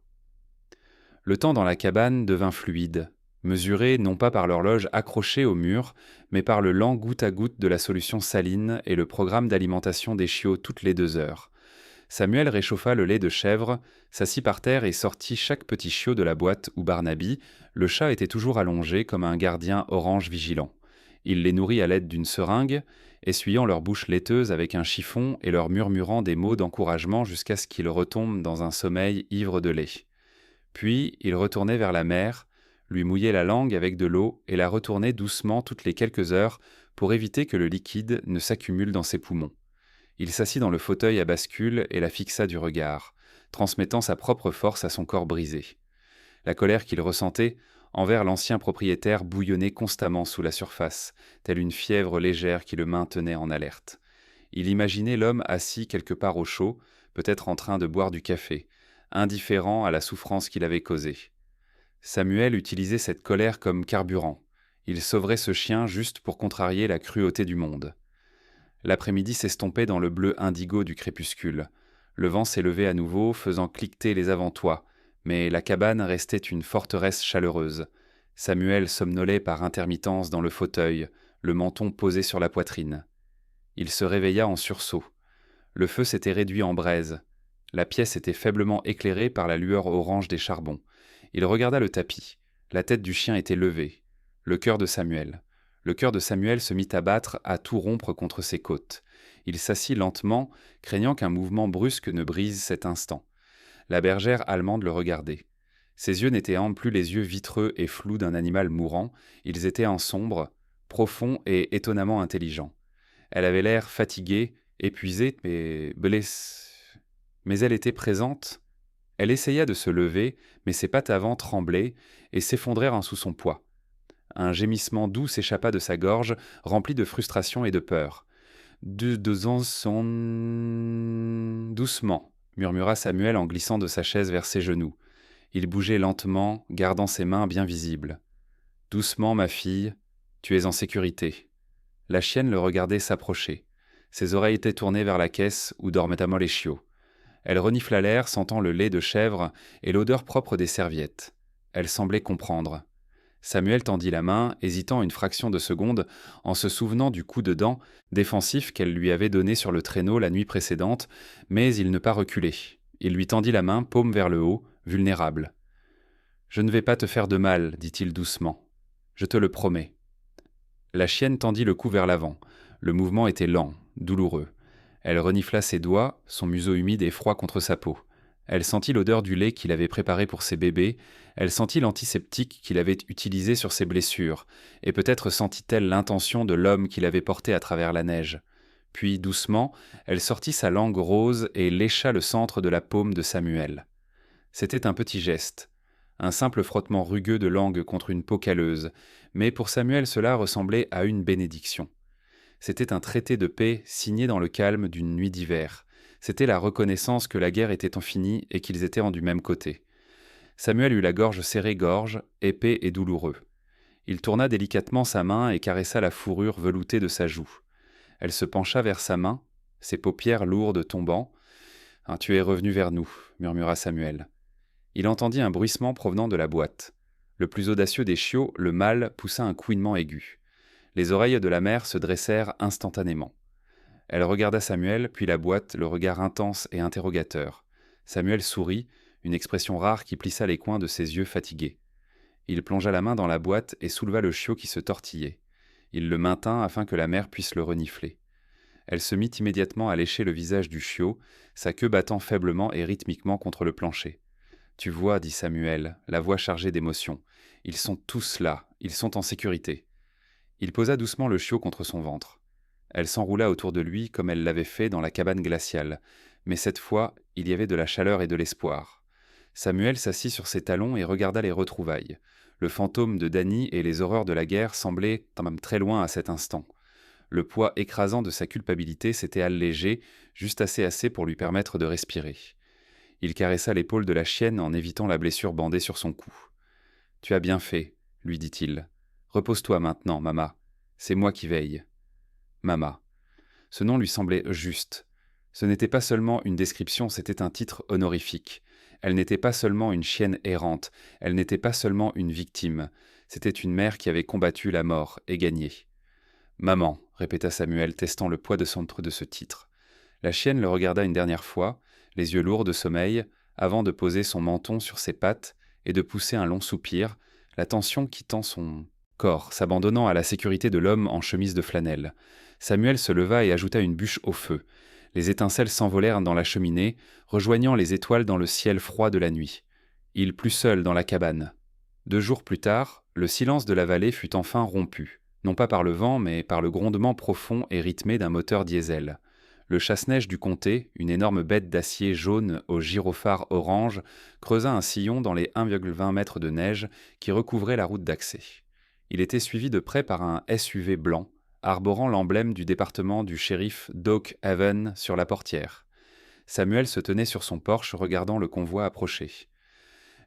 Le temps dans la cabane devint fluide, mesuré non pas par l'horloge accrochée au mur, mais par le lent goutte à goutte de la solution saline et le programme d'alimentation des chiots toutes les 2 heures. Samuel réchauffa le lait de chèvre, s'assit par terre et sortit chaque petit chiot de la boîte où Barnaby, le chat était toujours allongé comme un gardien orange vigilant. Il les nourrit à l'aide d'une seringue, essuyant leur bouche laiteuse avec un chiffon et leur murmurant des mots d'encouragement jusqu'à ce qu'ils retombent dans un sommeil ivre de lait. Puis il retournait vers la mère, lui mouillait la langue avec de l'eau et la retournait doucement toutes les quelques heures pour éviter que le liquide ne s'accumule dans ses poumons. Il s'assit dans le fauteuil à bascule et la fixa du regard, transmettant sa propre force à son corps brisé. La colère qu'il ressentait envers l'ancien propriétaire bouillonnait constamment sous la surface, telle une fièvre légère qui le maintenait en alerte. Il imaginait l'homme assis quelque part au chaud, peut-être en train de boire du café, indifférent à la souffrance qu'il avait causée. Samuel utilisait cette colère comme carburant. Il sauverait ce chien juste pour contrarier la cruauté du monde. L'après-midi s'estompait dans le bleu indigo du crépuscule. Le vent s'élevait à nouveau, faisant cliqueter les avant-toits, mais la cabane restait une forteresse chaleureuse. Samuel somnolait par intermittence dans le fauteuil, le menton posé sur la poitrine. Il se réveilla en sursaut. Le feu s'était réduit en braise. La pièce était faiblement éclairée par la lueur orange des charbons. Il regarda le tapis. La tête du chien était levée. Le cœur de Samuel. Le cœur de Samuel se mit à battre, à tout rompre contre ses côtes. Il s'assit lentement, craignant qu'un mouvement brusque ne brise cet instant. La bergère allemande le regardait. Ses yeux n'étaient plus les yeux vitreux et flous d'un animal mourant, ils étaient en sombre, profond et étonnamment intelligent. Elle avait l'air fatiguée, épuisée, mais mais elle était présente. Elle essaya de se lever, mais ses pattes avant tremblaient et s'effondrèrent sous son poids. Un gémissement doux s'échappa de sa gorge, rempli de frustration et de peur. Deux ans sont... Doucement, murmura Samuel en glissant de sa chaise vers ses genoux. Il bougeait lentement, gardant ses mains bien visibles. Doucement, ma fille, tu es en sécurité. La chienne le regardait s'approcher. Ses oreilles étaient tournées vers la caisse où dormait Amoléchio. Elle renifla l'air, sentant le lait de chèvre et l'odeur propre des serviettes. Elle semblait comprendre. Samuel tendit la main, hésitant une fraction de seconde, en se souvenant du coup de dent défensif qu'elle lui avait donné sur le traîneau la nuit précédente, mais il ne pas reculer. Il lui tendit la main, paume vers le haut, vulnérable. « Je ne vais pas te faire de mal, dit-il doucement. Je te le promets. » La chienne tendit le cou vers l'avant. Le mouvement était lent, douloureux. Elle renifla ses doigts, son museau humide et froid contre sa peau. Elle sentit l'odeur du lait qu'il avait préparé pour ses bébés, elle sentit l'antiseptique qu'il avait utilisé sur ses blessures, et peut-être sentit-elle l'intention de l'homme qu'il avait porté à travers la neige. Puis, doucement, elle sortit sa langue rose et lécha le centre de la paume de Samuel. C'était un petit geste, un simple frottement rugueux de langue contre une peau calleuse, mais pour Samuel cela ressemblait à une bénédiction. C'était un traité de paix signé dans le calme d'une nuit d'hiver. C'était la reconnaissance que la guerre était finie et qu'ils étaient du même côté. Samuel eut la gorge serrée, épais et douloureux. Il tourna délicatement sa main et caressa la fourrure veloutée de sa joue. Elle se pencha vers sa main, ses paupières lourdes tombant. « Ah, tu es revenu vers nous, » murmura Samuel. Il entendit un bruissement provenant de la boîte. Le plus audacieux des chiots, le mâle, poussa un couinement aigu. Les oreilles de la mère se dressèrent instantanément. Elle regarda Samuel, puis la boîte, le regard intense et interrogateur. Samuel sourit, une expression rare qui plissa les coins de ses yeux fatigués. Il plongea la main dans la boîte et souleva le chiot qui se tortillait. Il le maintint afin que la mère puisse le renifler. Elle se mit immédiatement à lécher le visage du chiot, sa queue battant faiblement et rythmiquement contre le plancher. « Tu vois, dit Samuel, la voix chargée d'émotion, ils sont tous là, ils sont en sécurité. » Il posa doucement le chiot contre son ventre. Elle s'enroula autour de lui comme elle l'avait fait dans la cabane glaciale, mais cette fois, il y avait de la chaleur et de l'espoir. Samuel s'assit sur ses talons et regarda les retrouvailles. Le fantôme de Danny et les horreurs de la guerre semblaient quand même très loin à cet instant. Le poids écrasant de sa culpabilité s'était allégé, juste assez pour lui permettre de respirer. Il caressa l'épaule de la chienne en évitant la blessure bandée sur son cou. « Tu as bien fait, » lui dit-il. « Repose-toi maintenant, Mama. C'est moi qui veille. » Mama. Ce nom lui semblait juste. Ce n'était pas seulement une description, c'était un titre honorifique. Elle n'était pas seulement une chienne errante, elle n'était pas seulement une victime. C'était une mère qui avait combattu la mort et gagné. « Maman », répéta Samuel, testant le poids de ce titre. La chienne le regarda une dernière fois, les yeux lourds de sommeil, avant de poser son menton sur ses pattes et de pousser un long soupir, la tension quittant son corps, s'abandonnant à la sécurité de l'homme en chemise de flanelle. Samuel se leva et ajouta une bûche au feu. Les étincelles s'envolèrent dans la cheminée, rejoignant les étoiles dans le ciel froid de la nuit. Il plut seul dans la cabane. 2 jours plus tard, le silence de la vallée fut enfin rompu, non pas par le vent, mais par le grondement profond et rythmé d'un moteur diesel. Le chasse-neige du comté, une énorme bête d'acier jaune aux gyrophares orange, creusa un sillon dans les 1,20 mètres de neige qui recouvraient la route d'accès. Il était suivi de près par un SUV blanc, arborant l'emblème du département du shérif d'Oak Haven sur la portière. Samuel se tenait sur son porche regardant le convoi approcher.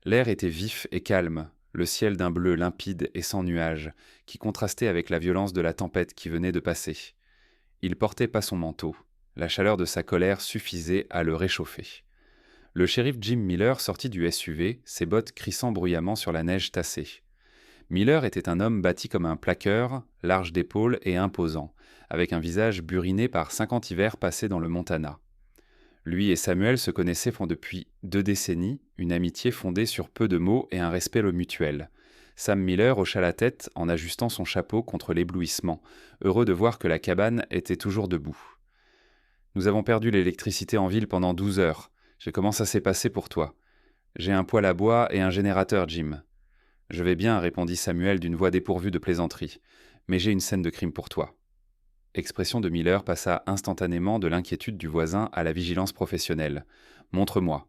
L'air était vif et calme, le ciel d'un bleu limpide et sans nuages, qui contrastait avec la violence de la tempête qui venait de passer. Il portait pas son manteau. La chaleur de sa colère suffisait à le réchauffer. Le shérif Jim Miller sortit du SUV, ses bottes crissant bruyamment sur la neige tassée. Miller était un homme bâti comme un plaqueur, large d'épaules et imposant, avec un visage buriné par 50 hivers passés dans le Montana. Lui et Samuel se connaissaient depuis 2 décennies, une amitié fondée sur peu de mots et un respect mutuel. Sam Miller hocha la tête en ajustant son chapeau contre l'éblouissement, heureux de voir que la cabane était toujours debout. « Nous avons perdu l'électricité en ville pendant 12 heures. Comment ça s'est passé pour toi ? J'ai un poêle à bois et un générateur, Jim. » Je vais bien, répondit Samuel d'une voix dépourvue de plaisanterie. Mais j'ai une scène de crime pour toi. Expression de Miller passa instantanément de l'inquiétude du voisin à la vigilance professionnelle. Montre-moi.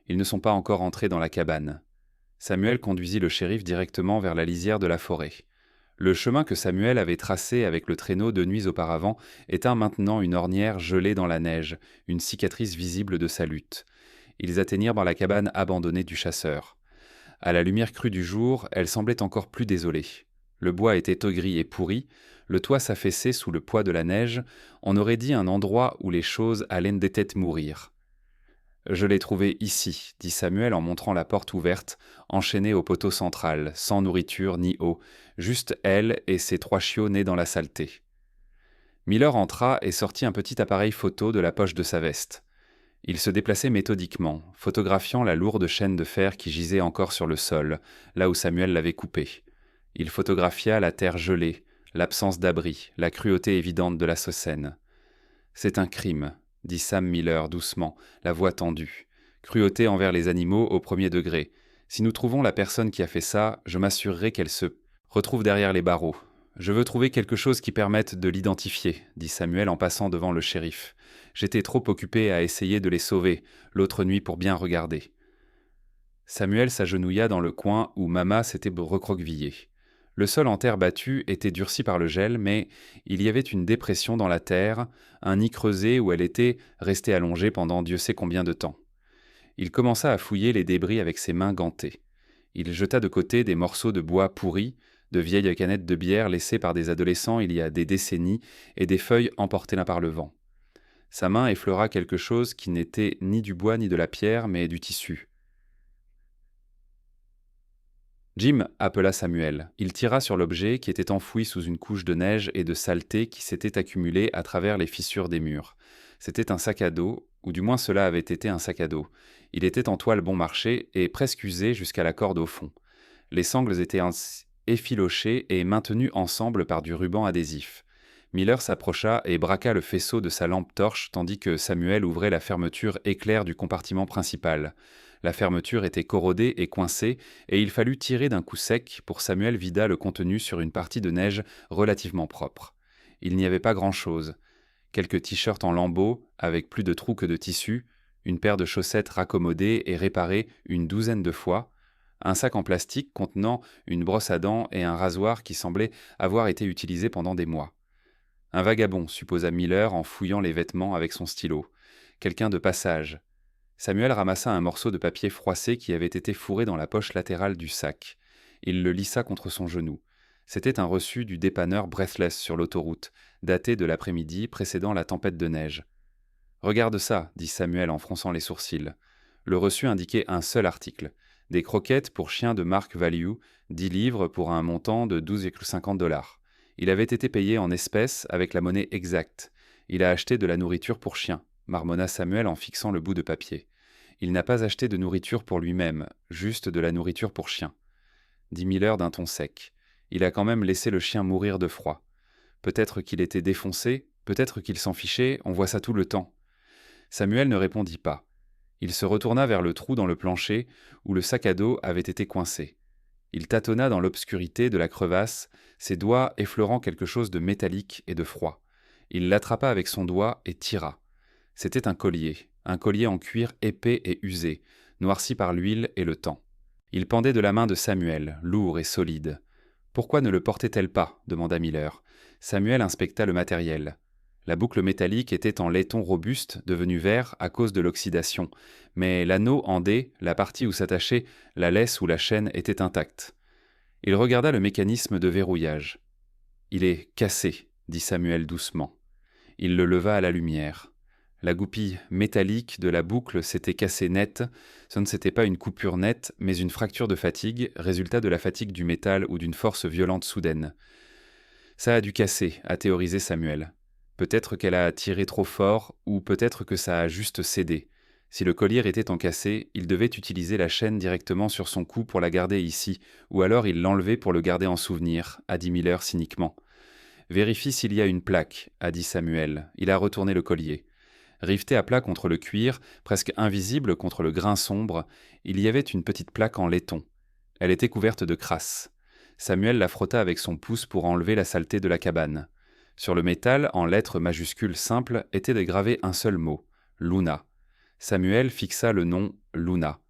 Ils ne sont pas encore entrés dans la cabane. Samuel conduisit le shérif directement vers la lisière de la forêt. Le chemin que Samuel avait tracé avec le traîneau 2 nuits auparavant éteint maintenant une ornière gelée dans la neige, une cicatrice visible de sa lutte. Ils atteignirent dans la cabane abandonnée du chasseur. À la lumière crue du jour, elle semblait encore plus désolée. Le bois était gris et pourri, le toit s'affaissait sous le poids de la neige, on aurait dit un endroit où les choses allaient peut-être mourir. Je l'ai trouvée ici, dit Samuel en montrant la porte ouverte, enchaînée au poteau central, sans nourriture ni eau, juste elle et ses 3 chiots nés dans la saleté. Miller entra et sortit un petit appareil photo de la poche de sa veste. Il se déplaçait méthodiquement, photographiant la lourde chaîne de fer qui gisait encore sur le sol, là où Samuel l'avait coupée. Il photographia la terre gelée, l'absence d'abri, la cruauté évidente de la Saussaine. « C'est un crime », dit Sam Miller doucement, la voix tendue. « Cruauté envers les animaux au 1er degré. Si nous trouvons la personne qui a fait ça, je m'assurerai qu'elle se retrouve derrière les barreaux. Je veux trouver quelque chose qui permette de l'identifier, dit Samuel en passant devant le shérif. J'étais trop occupé à essayer de les sauver, l'autre nuit pour bien regarder. Samuel s'agenouilla dans le coin où Mama s'était recroquevillée. Le sol en terre battue était durci par le gel, mais il y avait une dépression dans la terre, un nid creusé où elle était restée allongée pendant Dieu sait combien de temps. Il commença à fouiller les débris avec ses mains gantées. Il jeta de côté des morceaux de bois pourris, de vieilles canettes de bière laissées par des adolescents il y a des décennies et des feuilles emportées là par le vent. Sa main effleura quelque chose qui n'était ni du bois ni de la pierre, mais du tissu. Jim appela Samuel. Il tira sur l'objet qui était enfoui sous une couche de neige et de saleté qui s'était accumulée à travers les fissures des murs. C'était un sac à dos, ou du moins cela avait été un sac à dos. Il était en toile bon marché et presque usé jusqu'à la corde au fond. Les sangles étaient effilochées et maintenues ensemble par du ruban adhésif. Miller s'approcha et braqua le faisceau de sa lampe torche tandis que Samuel ouvrait la fermeture éclair du compartiment principal. La fermeture était corrodée et coincée, et il fallut tirer d'un coup sec pour Samuel vida le contenu sur une partie de neige relativement propre. Il n'y avait pas grand-chose. Quelques t-shirts en lambeaux, avec plus de trous que de tissu, une paire de chaussettes raccommodées et réparées une 12aine de fois, un sac en plastique contenant une brosse à dents et un rasoir qui semblait avoir été utilisé pendant des mois. Un vagabond, supposa Miller en fouillant les vêtements avec son stylo. Quelqu'un de passage. Samuel ramassa un morceau de papier froissé qui avait été fourré dans la poche latérale du sac. Il le lissa contre son genou. C'était un reçu du dépanneur Breathless sur l'autoroute, daté de l'après-midi précédant la tempête de neige. « Regarde ça, dit Samuel en fronçant les sourcils. Le reçu indiquait un seul article. Des croquettes pour chiens de marque Value, 10 livres pour un montant de 12,50 $. Il avait été payé en espèces avec la monnaie exacte. Il a acheté de la nourriture pour chien, marmonna Samuel en fixant le bout de papier. Il n'a pas acheté de nourriture pour lui-même, juste de la nourriture pour chien. Dit Miller d'un ton sec. Il a quand même laissé le chien mourir de froid. Peut-être qu'il était défoncé, peut-être qu'il s'en fichait, on voit ça tout le temps. Samuel ne répondit pas. Il se retourna vers le trou dans le plancher où le sac à dos avait été coincé. Il tâtonna dans l'obscurité de la crevasse, ses doigts effleurant quelque chose de métallique et de froid. Il l'attrapa avec son doigt et tira. C'était un collier en cuir épais et usé, noirci par l'huile et le temps. Il pendait de la main de Samuel, lourd et solide. « Pourquoi ne le portait-elle pas » demanda Miller. Samuel inspecta le matériel. La boucle métallique était en laiton robuste, devenu vert à cause de l'oxydation, mais l'anneau en D, la partie où s'attachait la laisse ou la chaîne, était intacte. Il regarda le mécanisme de verrouillage. « Il est cassé », dit Samuel doucement. Il le leva à la lumière. La goupille métallique de la boucle s'était cassée net. Ce ne s'était pas une coupure nette, mais une fracture de fatigue, résultat de la fatigue du métal ou d'une force violente soudaine. « Ça a dû casser », a théorisé Samuel. Peut-être qu'elle a tiré trop fort, ou peut-être que ça a juste cédé. Si le collier était encassé, il devait utiliser la chaîne directement sur son cou pour la garder ici, ou alors il l'enlevait pour le garder en souvenir, a dit Miller cyniquement. Vérifie s'il y a une plaque, a dit Samuel. Il a retourné le collier. Riveté à plat contre le cuir, presque invisible contre le grain sombre, il y avait une petite plaque en laiton. Elle était couverte de crasse. Samuel la frotta avec son pouce pour enlever la saleté de la cabane. Sur le métal, en lettres majuscules simples, était gravé un seul mot, Luna. Samuel fixa le nom Luna.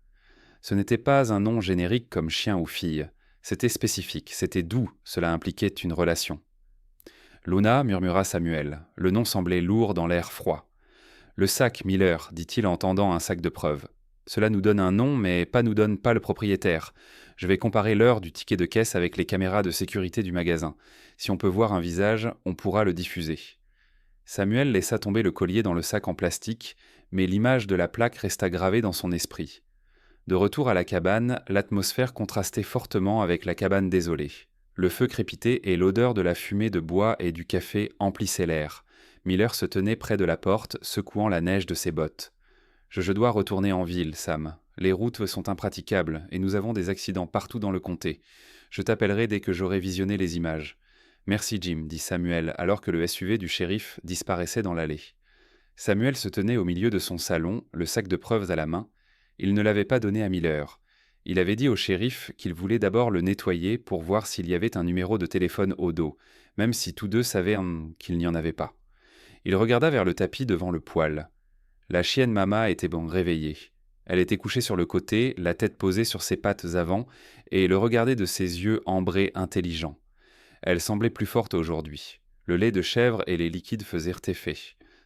Ce n'était pas un nom générique comme chien ou fille. C'était spécifique, c'était doux, cela impliquait une relation. Luna, murmura Samuel. Le nom semblait lourd dans l'air froid. Le sac, Miller, dit-il en tendant un sac de preuves. Cela nous donne un nom, mais nous donne pas le propriétaire. Je vais comparer l'heure du ticket de caisse avec les caméras de sécurité du magasin. Si on peut voir un visage, on pourra le diffuser. Samuel laissa tomber le collier dans le sac en plastique, mais l'image de la plaque resta gravée dans son esprit. De retour à la cabane, l'atmosphère contrastait fortement avec la cabane désolée. Le feu crépitait et l'odeur de la fumée de bois et du café emplissait l'air. Miller se tenait près de la porte, secouant la neige de ses bottes. « Je dois retourner en ville, Sam. Les routes sont impraticables et nous avons des accidents partout dans le comté. Je t'appellerai dès que j'aurai visionné les images. »« Merci, Jim, » dit Samuel, alors que le SUV du shérif disparaissait dans l'allée. Samuel se tenait au milieu de son salon, le sac de preuves à la main. Il ne l'avait pas donné à Miller. Il avait dit au shérif qu'il voulait d'abord le nettoyer pour voir s'il y avait un numéro de téléphone au dos, même si tous deux savaient qu'il n'y en avait pas. Il regarda vers le tapis devant le poêle. La chienne Mama était réveillée. Elle était couchée sur le côté, la tête posée sur ses pattes avant, et le regardait de ses yeux ambrés intelligents. Elle semblait plus forte aujourd'hui. Le lait de chèvre et les liquides faisaient effet.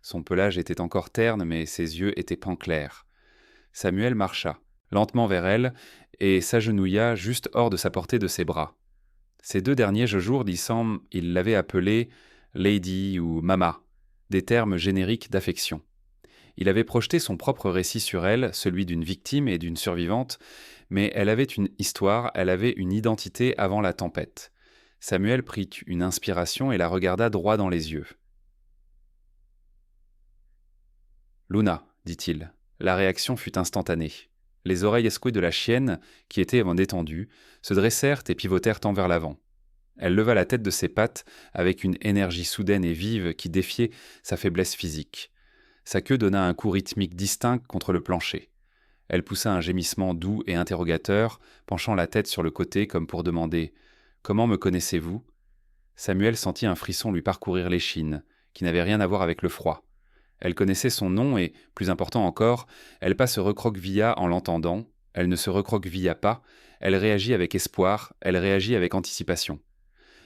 Son pelage était encore terne, mais ses yeux étaient clairs. Samuel marcha, lentement vers elle, et s'agenouilla juste hors de sa portée de ses bras. Ces 2 derniers jours, dit Sam, il l'avait appelée « Lady » ou « Mama », des termes génériques d'affection. Il avait projeté son propre récit sur elle, celui d'une victime et d'une survivante, mais elle avait une histoire, elle avait une identité avant la tempête. Samuel prit une inspiration et la regarda droit dans les yeux. « Luna », dit-il. La réaction fut instantanée. Les oreilles escouées de la chienne, qui était détendues, se dressèrent et pivotèrent tant vers l'avant. Elle leva la tête de ses pattes avec une énergie soudaine et vive qui défiait sa faiblesse physique. Sa queue donna un coup rythmique distinct contre le plancher. Elle poussa un gémissement doux et interrogateur, penchant la tête sur le côté comme pour demander « Comment me connaissez-vous » Samuel sentit un frisson lui parcourir l'échine, qui n'avait rien à voir avec le froid. Elle connaissait son nom et, plus important encore, elle se recroquevilla en l'entendant, elle ne se recroquevilla pas, elle réagit avec espoir, elle réagit avec anticipation.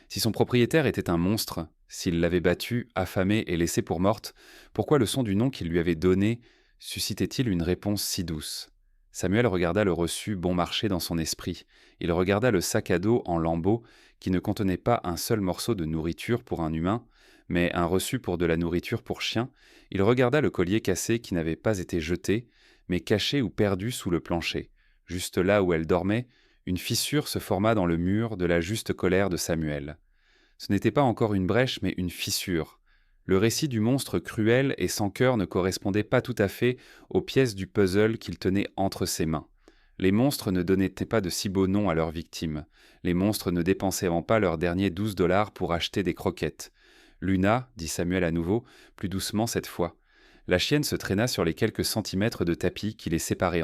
Si son propriétaire était un monstre, s'il l'avait battue, affamée et laissée pour morte, pourquoi le son du nom qu'il lui avait donné suscitait-il une réponse si douce ? Samuel regarda le reçu bon marché dans son esprit. Il regarda le sac à dos en lambeaux qui ne contenait pas un seul morceau de nourriture pour un humain, mais un reçu pour de la nourriture pour chien. Il regarda le collier cassé qui n'avait pas été jeté, mais caché ou perdu sous le plancher. Juste là où elle dormait, une fissure se forma dans le mur de la juste colère de Samuel. Ce n'était pas encore une brèche, mais une fissure. Le récit du monstre cruel et sans cœur ne correspondait pas tout à fait aux pièces du puzzle qu'il tenait entre ses mains. Les monstres ne donnaient pas de si beaux noms à leurs victimes. Les monstres ne dépensaient pas leurs derniers $12 pour acheter des croquettes. « Luna », dit Samuel à nouveau, plus doucement cette fois. La chienne se traîna sur les quelques centimètres de tapis qui les séparaient.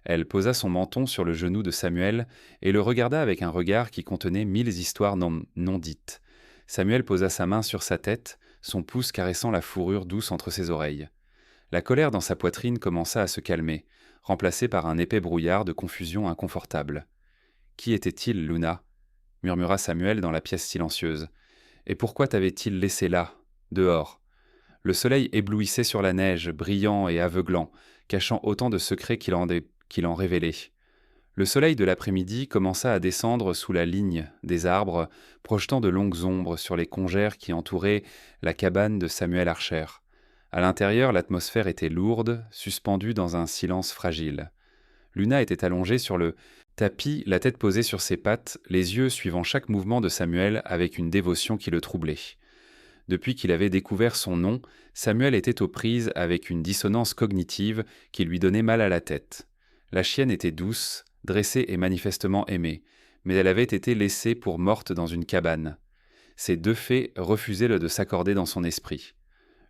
Elle posa son menton sur le genou de Samuel et le regarda avec un regard qui contenait 1000 histoires non dites. Samuel posa sa main sur sa tête, son pouce caressant la fourrure douce entre ses oreilles. La colère dans sa poitrine commença à se calmer, remplacée par un épais brouillard de confusion inconfortable. « Qui était-il, Luna » murmura Samuel dans la pièce silencieuse. « Et pourquoi t'avait-il laissé là, dehors ?» Le soleil éblouissait sur la neige, brillant et aveuglant, cachant autant de secrets qu'il en révélait. Le soleil de l'après-midi commença à descendre sous la ligne des arbres, projetant de longues ombres sur les congères qui entouraient la cabane de Samuel Archer. À l'intérieur, l'atmosphère était lourde, suspendue dans un silence fragile. Luna était allongée sur le tapis, la tête posée sur ses pattes, les yeux suivant chaque mouvement de Samuel avec une dévotion qui le troublait. Depuis qu'il avait découvert son nom, Samuel était aux prises avec une dissonance cognitive qui lui donnait mal à la tête. La chienne était douce, dressée et manifestement aimée, mais elle avait été laissée pour morte dans une cabane. Ces 2 faits refusaient de s'accorder dans son esprit.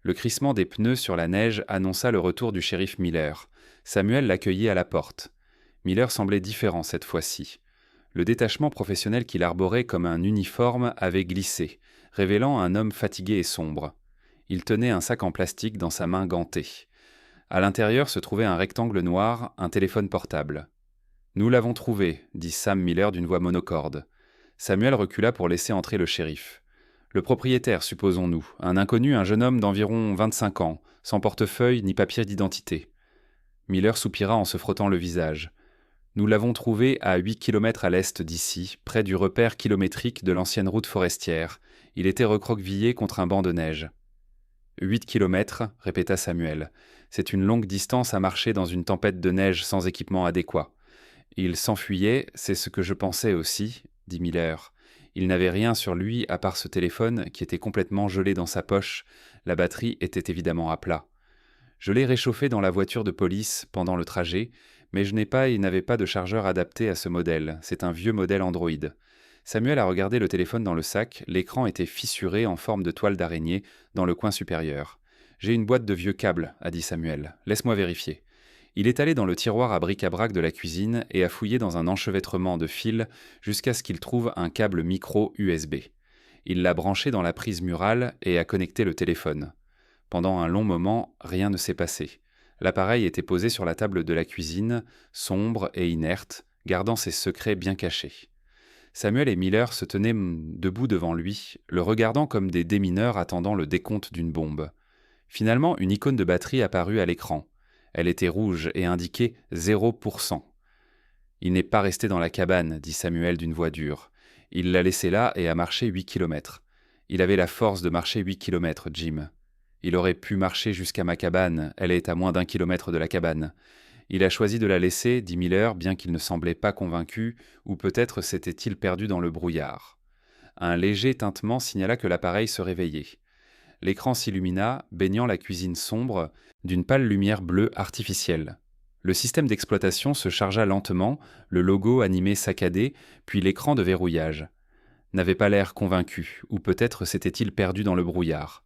Le crissement des pneus sur la neige annonça le retour du shérif Miller. Samuel l'accueillit à la porte. Miller semblait différent cette fois-ci. Le détachement professionnel qu'il arborait comme un uniforme avait glissé, révélant un homme fatigué et sombre. Il tenait un sac en plastique dans sa main gantée. À l'intérieur se trouvait un rectangle noir, un téléphone portable. « Nous l'avons trouvé », dit Sam Miller d'une voix monocorde. Samuel recula pour laisser entrer le shérif. Le propriétaire, supposons-nous, un inconnu, un jeune homme d'environ 25 ans, sans portefeuille ni papier d'identité. Miller soupira en se frottant le visage. « Nous l'avons trouvé à 8 kilomètres à l'est d'ici, près du repère kilométrique de l'ancienne route forestière. Il était recroquevillé contre un banc de neige. » 8 kilomètres, répéta Samuel. C'est une longue distance à marcher dans une tempête de neige sans équipement adéquat. Il s'enfuyait, c'est ce que je pensais aussi, dit Miller. Il n'avait rien sur lui à part ce téléphone qui était complètement gelé dans sa poche. La batterie était évidemment à plat. Je l'ai réchauffé dans la voiture de police pendant le trajet, mais je n'avais pas de chargeur adapté à ce modèle. C'est un vieux modèle Android. Samuel a regardé le téléphone dans le sac. L'écran était fissuré en forme de toile d'araignée dans le coin supérieur. « J'ai une boîte de vieux câbles, a dit Samuel. Laisse-moi vérifier. Il est allé dans le tiroir à bric-à-brac de la cuisine et a fouillé dans un enchevêtrement de fils jusqu'à ce qu'il trouve un câble micro USB. Il l'a branché dans la prise murale et a connecté le téléphone. Pendant un long moment, rien ne s'est passé. L'appareil était posé sur la table de la cuisine, sombre et inerte, gardant ses secrets bien cachés. Samuel et Miller se tenaient debout devant lui, le regardant comme des démineurs attendant le décompte d'une bombe. Finalement, une icône de batterie apparut à l'écran. Elle était rouge et indiquait 0%. « Il n'est pas resté dans la cabane, dit Samuel d'une voix dure. Il l'a laissé là et a marché 8 kilomètres. Il avait la force de marcher 8 kilomètres, Jim. Il aurait pu marcher jusqu'à ma cabane, elle est à moins d'1 kilomètre de la cabane. Il a choisi de la laisser, dit Miller, bien qu'il ne semblait pas convaincu, ou peut-être s'était-il perdu dans le brouillard. Un léger tintement signala que l'appareil se réveillait. L'écran s'illumina, baignant la cuisine sombre d'une pâle lumière bleue artificielle. Le système d'exploitation se chargea lentement, le logo animé saccadé, puis l'écran de verrouillage. N'avait pas l'air convaincu, ou peut-être s'était-il perdu dans le brouillard.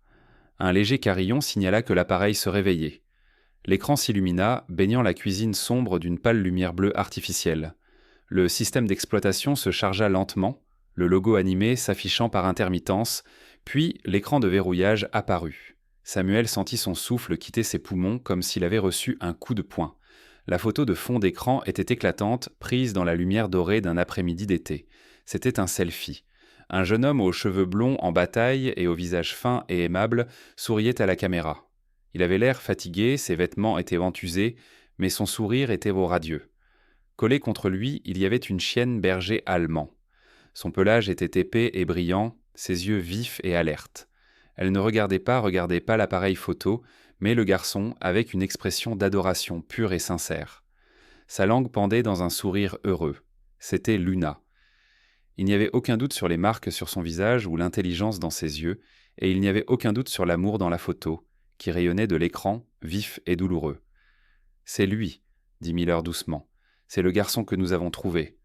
Un léger carillon signala que l'appareil se réveillait. L'écran s'illumina, baignant la cuisine sombre d'une pâle lumière bleue artificielle. Le système d'exploitation se chargea lentement, le logo animé s'affichant par intermittence, puis l'écran de verrouillage apparut. Samuel sentit son souffle quitter ses poumons comme s'il avait reçu un coup de poing. La photo de fond d'écran était éclatante, prise dans la lumière dorée d'un après-midi d'été. C'était un selfie. Un jeune homme aux cheveux blonds en bataille et au visage fin et aimable souriait à la caméra. Il avait l'air fatigué, ses vêtements étaient ventusés, mais son sourire était radieux. Collé contre lui, il y avait une chienne berger allemand. Son pelage était épais et brillant, ses yeux vifs et alertes. Elle ne regardait pas l'appareil photo, mais le garçon avec une expression d'adoration pure et sincère. Sa langue pendait dans un sourire heureux. C'était Luna. Il n'y avait aucun doute sur les marques sur son visage ou l'intelligence dans ses yeux, et il n'y avait aucun doute sur l'amour dans la photo, qui rayonnait de l'écran, vif et douloureux. « C'est lui, » dit Miller doucement. « C'est le garçon que nous avons trouvé. »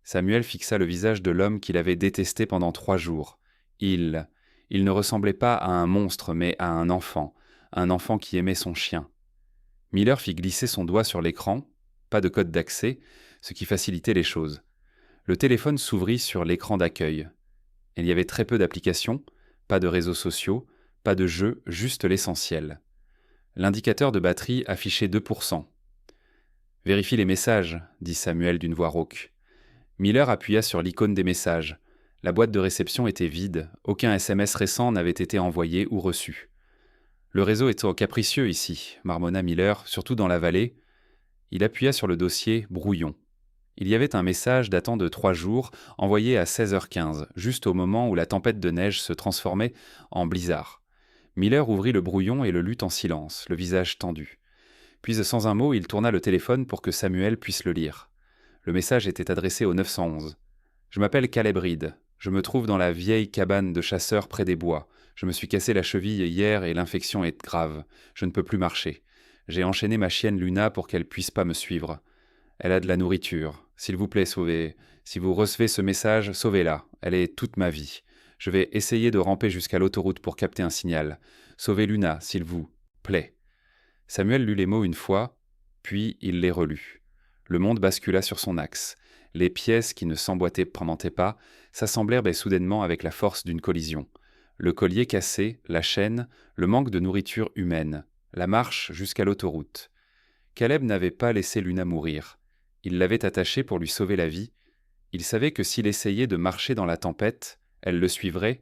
Samuel fixa le visage de l'homme qu'il avait détesté pendant 3 jours. Il ne ressemblait pas à un monstre, mais à un enfant qui aimait son chien. Miller fit glisser son doigt sur l'écran, pas de code d'accès, ce qui facilitait les choses. Le téléphone s'ouvrit sur l'écran d'accueil. Il y avait très peu d'applications, pas de réseaux sociaux, pas de jeux, juste l'essentiel. L'indicateur de batterie affichait 2%. « Vérifie les messages, » dit Samuel d'une voix rauque. Miller appuya sur l'icône des messages. La boîte de réception était vide, aucun SMS récent n'avait été envoyé ou reçu. « Le réseau est capricieux ici, » marmonna Miller, surtout dans la vallée. Il appuya sur le dossier « Brouillon ». Il y avait un message datant de 3 jours, envoyé à 16h15, juste au moment où la tempête de neige se transformait en blizzard. Miller ouvrit le brouillon et le lut en silence, le visage tendu. Puis, sans un mot, il tourna le téléphone pour que Samuel puisse le lire. Le message était adressé au 911. « Je m'appelle Caleb Reed. Je me trouve dans la vieille cabane de chasseurs près des bois. Je me suis cassé la cheville hier et l'infection est grave. Je ne peux plus marcher. J'ai enchaîné ma chienne Luna pour qu'elle puisse pas me suivre. Elle a de la nourriture. S'il vous plaît, sauvez. Si vous recevez ce message, sauvez-la. Elle est toute ma vie. Je vais essayer de ramper jusqu'à l'autoroute pour capter un signal. Sauvez Luna, s'il vous plaît. » Samuel lut les mots une fois, puis il les relut. Le monde bascula sur son axe. Les pièces qui ne s'emboîtaient pas s'assemblèrent soudainement avec la force d'une collision. Le collier cassé, la chaîne, le manque de nourriture humaine, la marche jusqu'à l'autoroute. Caleb n'avait pas laissé Luna mourir. Il l'avait attachée pour lui sauver la vie. Il savait que s'il essayait de marcher dans la tempête, elle le suivrait.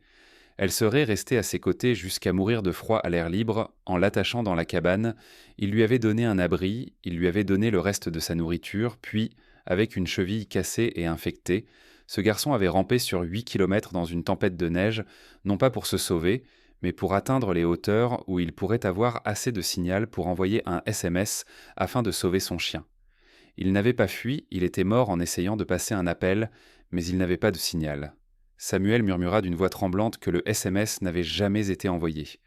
Elle serait restée à ses côtés jusqu'à mourir de froid à l'air libre en l'attachant dans la cabane. Il lui avait donné un abri, il lui avait donné le reste de sa nourriture, puis, avec une cheville cassée et infectée, ce garçon avait rampé sur 8 kilomètres dans une tempête de neige, non pas pour se sauver, mais pour atteindre les hauteurs où il pourrait avoir assez de signal pour envoyer un SMS afin de sauver son chien. Il n'avait pas fui, il était mort en essayant de passer un appel, mais il n'avait pas de signal. Samuel murmura d'une voix tremblante que le SMS n'avait jamais été envoyé.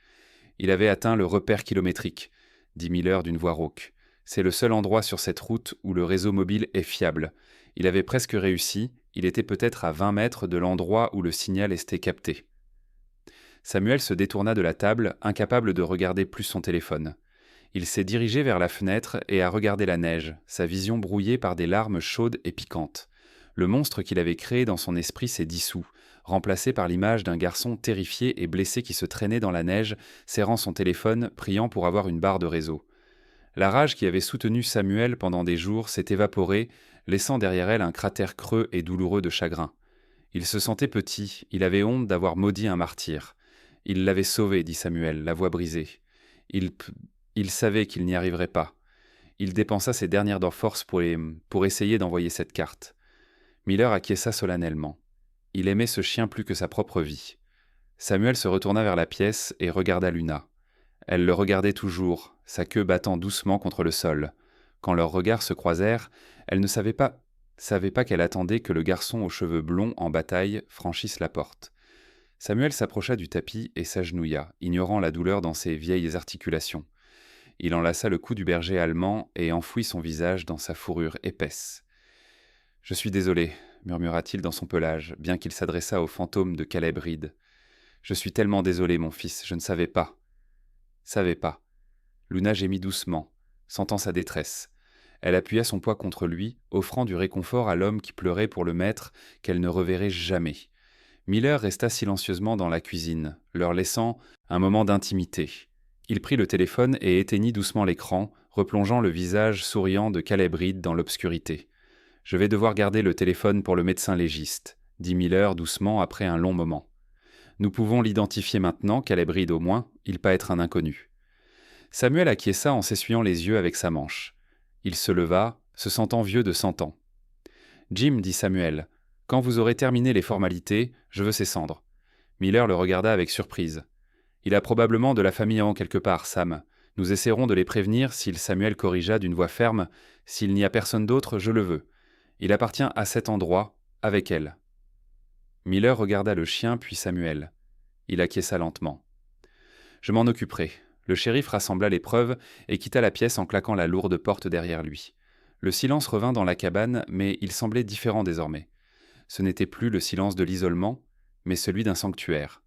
Il avait atteint le repère kilométrique, dit Miller d'une voix rauque. C'est le seul endroit sur cette route où le réseau mobile est fiable. Il avait presque réussi, il était peut-être à 20 mètres de l'endroit où le signal était capté. Samuel se détourna de la table, incapable de regarder plus son téléphone. Il s'est dirigé vers la fenêtre et a regardé la neige, sa vision brouillée par des larmes chaudes et piquantes. Le monstre qu'il avait créé dans son esprit s'est dissous, remplacé par l'image d'un garçon terrifié et blessé qui se traînait dans la neige, serrant son téléphone, priant pour avoir une barre de réseau. La rage qui avait soutenu Samuel pendant des jours s'est évaporée, laissant derrière elle un cratère creux et douloureux de chagrin. Il se sentait petit, il avait honte d'avoir maudit un martyr. Il l'avait sauvé, dit Samuel, la voix brisée. Il savait qu'il n'y arriverait pas. Il dépensa ses dernières forces pour essayer d'envoyer cette carte. Miller acquiesça solennellement. Il aimait ce chien plus que sa propre vie. Samuel se retourna vers la pièce et regarda Luna. Elle le regardait toujours, sa queue battant doucement contre le sol. Quand leurs regards se croisèrent, elle ne savait pas qu'elle attendait que le garçon aux cheveux blonds en bataille franchisse la porte. Samuel s'approcha du tapis et s'agenouilla, ignorant la douleur dans ses vieilles articulations. Il enlaça le cou du berger allemand et enfouit son visage dans sa fourrure épaisse. « Je suis désolé, » murmura-t-il dans son pelage, bien qu'il s'adressât au fantôme de Caleb Reed. « Je suis tellement désolé, mon fils, je ne savais pas. » « Savais pas. » Luna gémit doucement, sentant sa détresse. Elle appuya son poids contre lui, offrant du réconfort à l'homme qui pleurait pour le maître qu'elle ne reverrait jamais. Miller resta silencieusement dans la cuisine, leur laissant un moment d'intimité. Il prit le téléphone et éteignit doucement l'écran, replongeant le visage souriant de Caleb Reed dans l'obscurité. « Je vais devoir garder le téléphone pour le médecin légiste, » dit Miller doucement après un long moment. « Nous pouvons l'identifier maintenant, Caleb Reed au moins, il peut être un inconnu. » Samuel acquiesça en s'essuyant les yeux avec sa manche. Il se leva, se sentant vieux de 100 ans. « Jim, dit Samuel, quand vous aurez terminé les formalités, je veux ses cendres. » Miller le regarda avec surprise. « Il a probablement de la famille en quelque part, Sam. Nous essaierons de les prévenir, s'il Samuel corrigea d'une voix ferme. S'il n'y a personne d'autre, je le veux. Il appartient à cet endroit, avec elle. » Miller regarda le chien puis Samuel. Il acquiesça lentement. « Je m'en occuperai. » Le shérif rassembla les preuves et quitta la pièce en claquant la lourde porte derrière lui. Le silence revint dans la cabane, mais il semblait différent désormais. Ce n'était plus le silence de l'isolement, mais celui d'un sanctuaire.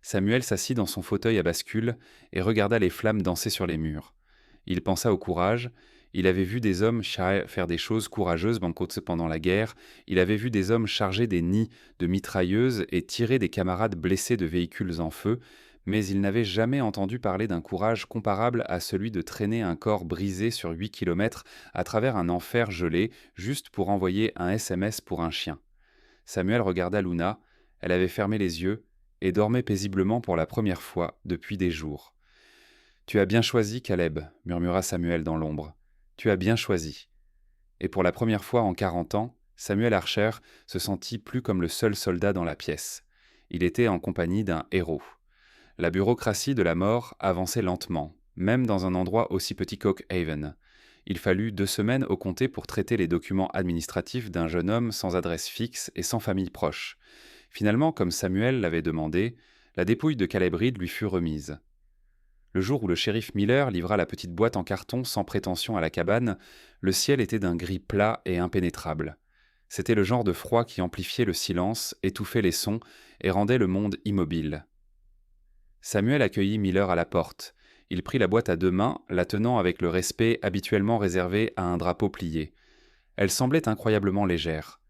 Samuel s'assit dans son fauteuil à bascule et regarda les flammes danser sur les murs. Il pensa au courage. Il avait vu des hommes faire des choses courageuses pendant la guerre. Il avait vu des hommes charger des nids de mitrailleuses et tirer des camarades blessés de véhicules en feu, mais il n'avait jamais entendu parler d'un courage comparable à celui de traîner un corps brisé sur 8 kilomètres à travers un enfer gelé juste pour envoyer un SMS pour un chien. Samuel regarda Luna, elle avait fermé les yeux et dormait paisiblement pour la première fois depuis des jours. « Tu as bien choisi, Caleb, » murmura Samuel dans l'ombre. « Tu as bien choisi. » Et pour la première fois en 40 ans, Samuel Archer se sentit plus comme le seul soldat dans la pièce. Il était en compagnie d'un héros. La bureaucratie de la mort avançait lentement, même dans un endroit aussi petit qu'Oak Haven. Il fallut 2 semaines au comté pour traiter les documents administratifs d'un jeune homme sans adresse fixe et sans famille proche. Finalement, comme Samuel l'avait demandé, la dépouille de Caleb Reed lui fut remise. Le jour où le shérif Miller livra la petite boîte en carton sans prétention à la cabane, le ciel était d'un gris plat et impénétrable. C'était le genre de froid qui amplifiait le silence, étouffait les sons et rendait le monde immobile. Samuel accueillit Miller à la porte. Il prit la boîte à 2 mains, la tenant avec le respect habituellement réservé à un drapeau plié. Elle semblait incroyablement légère.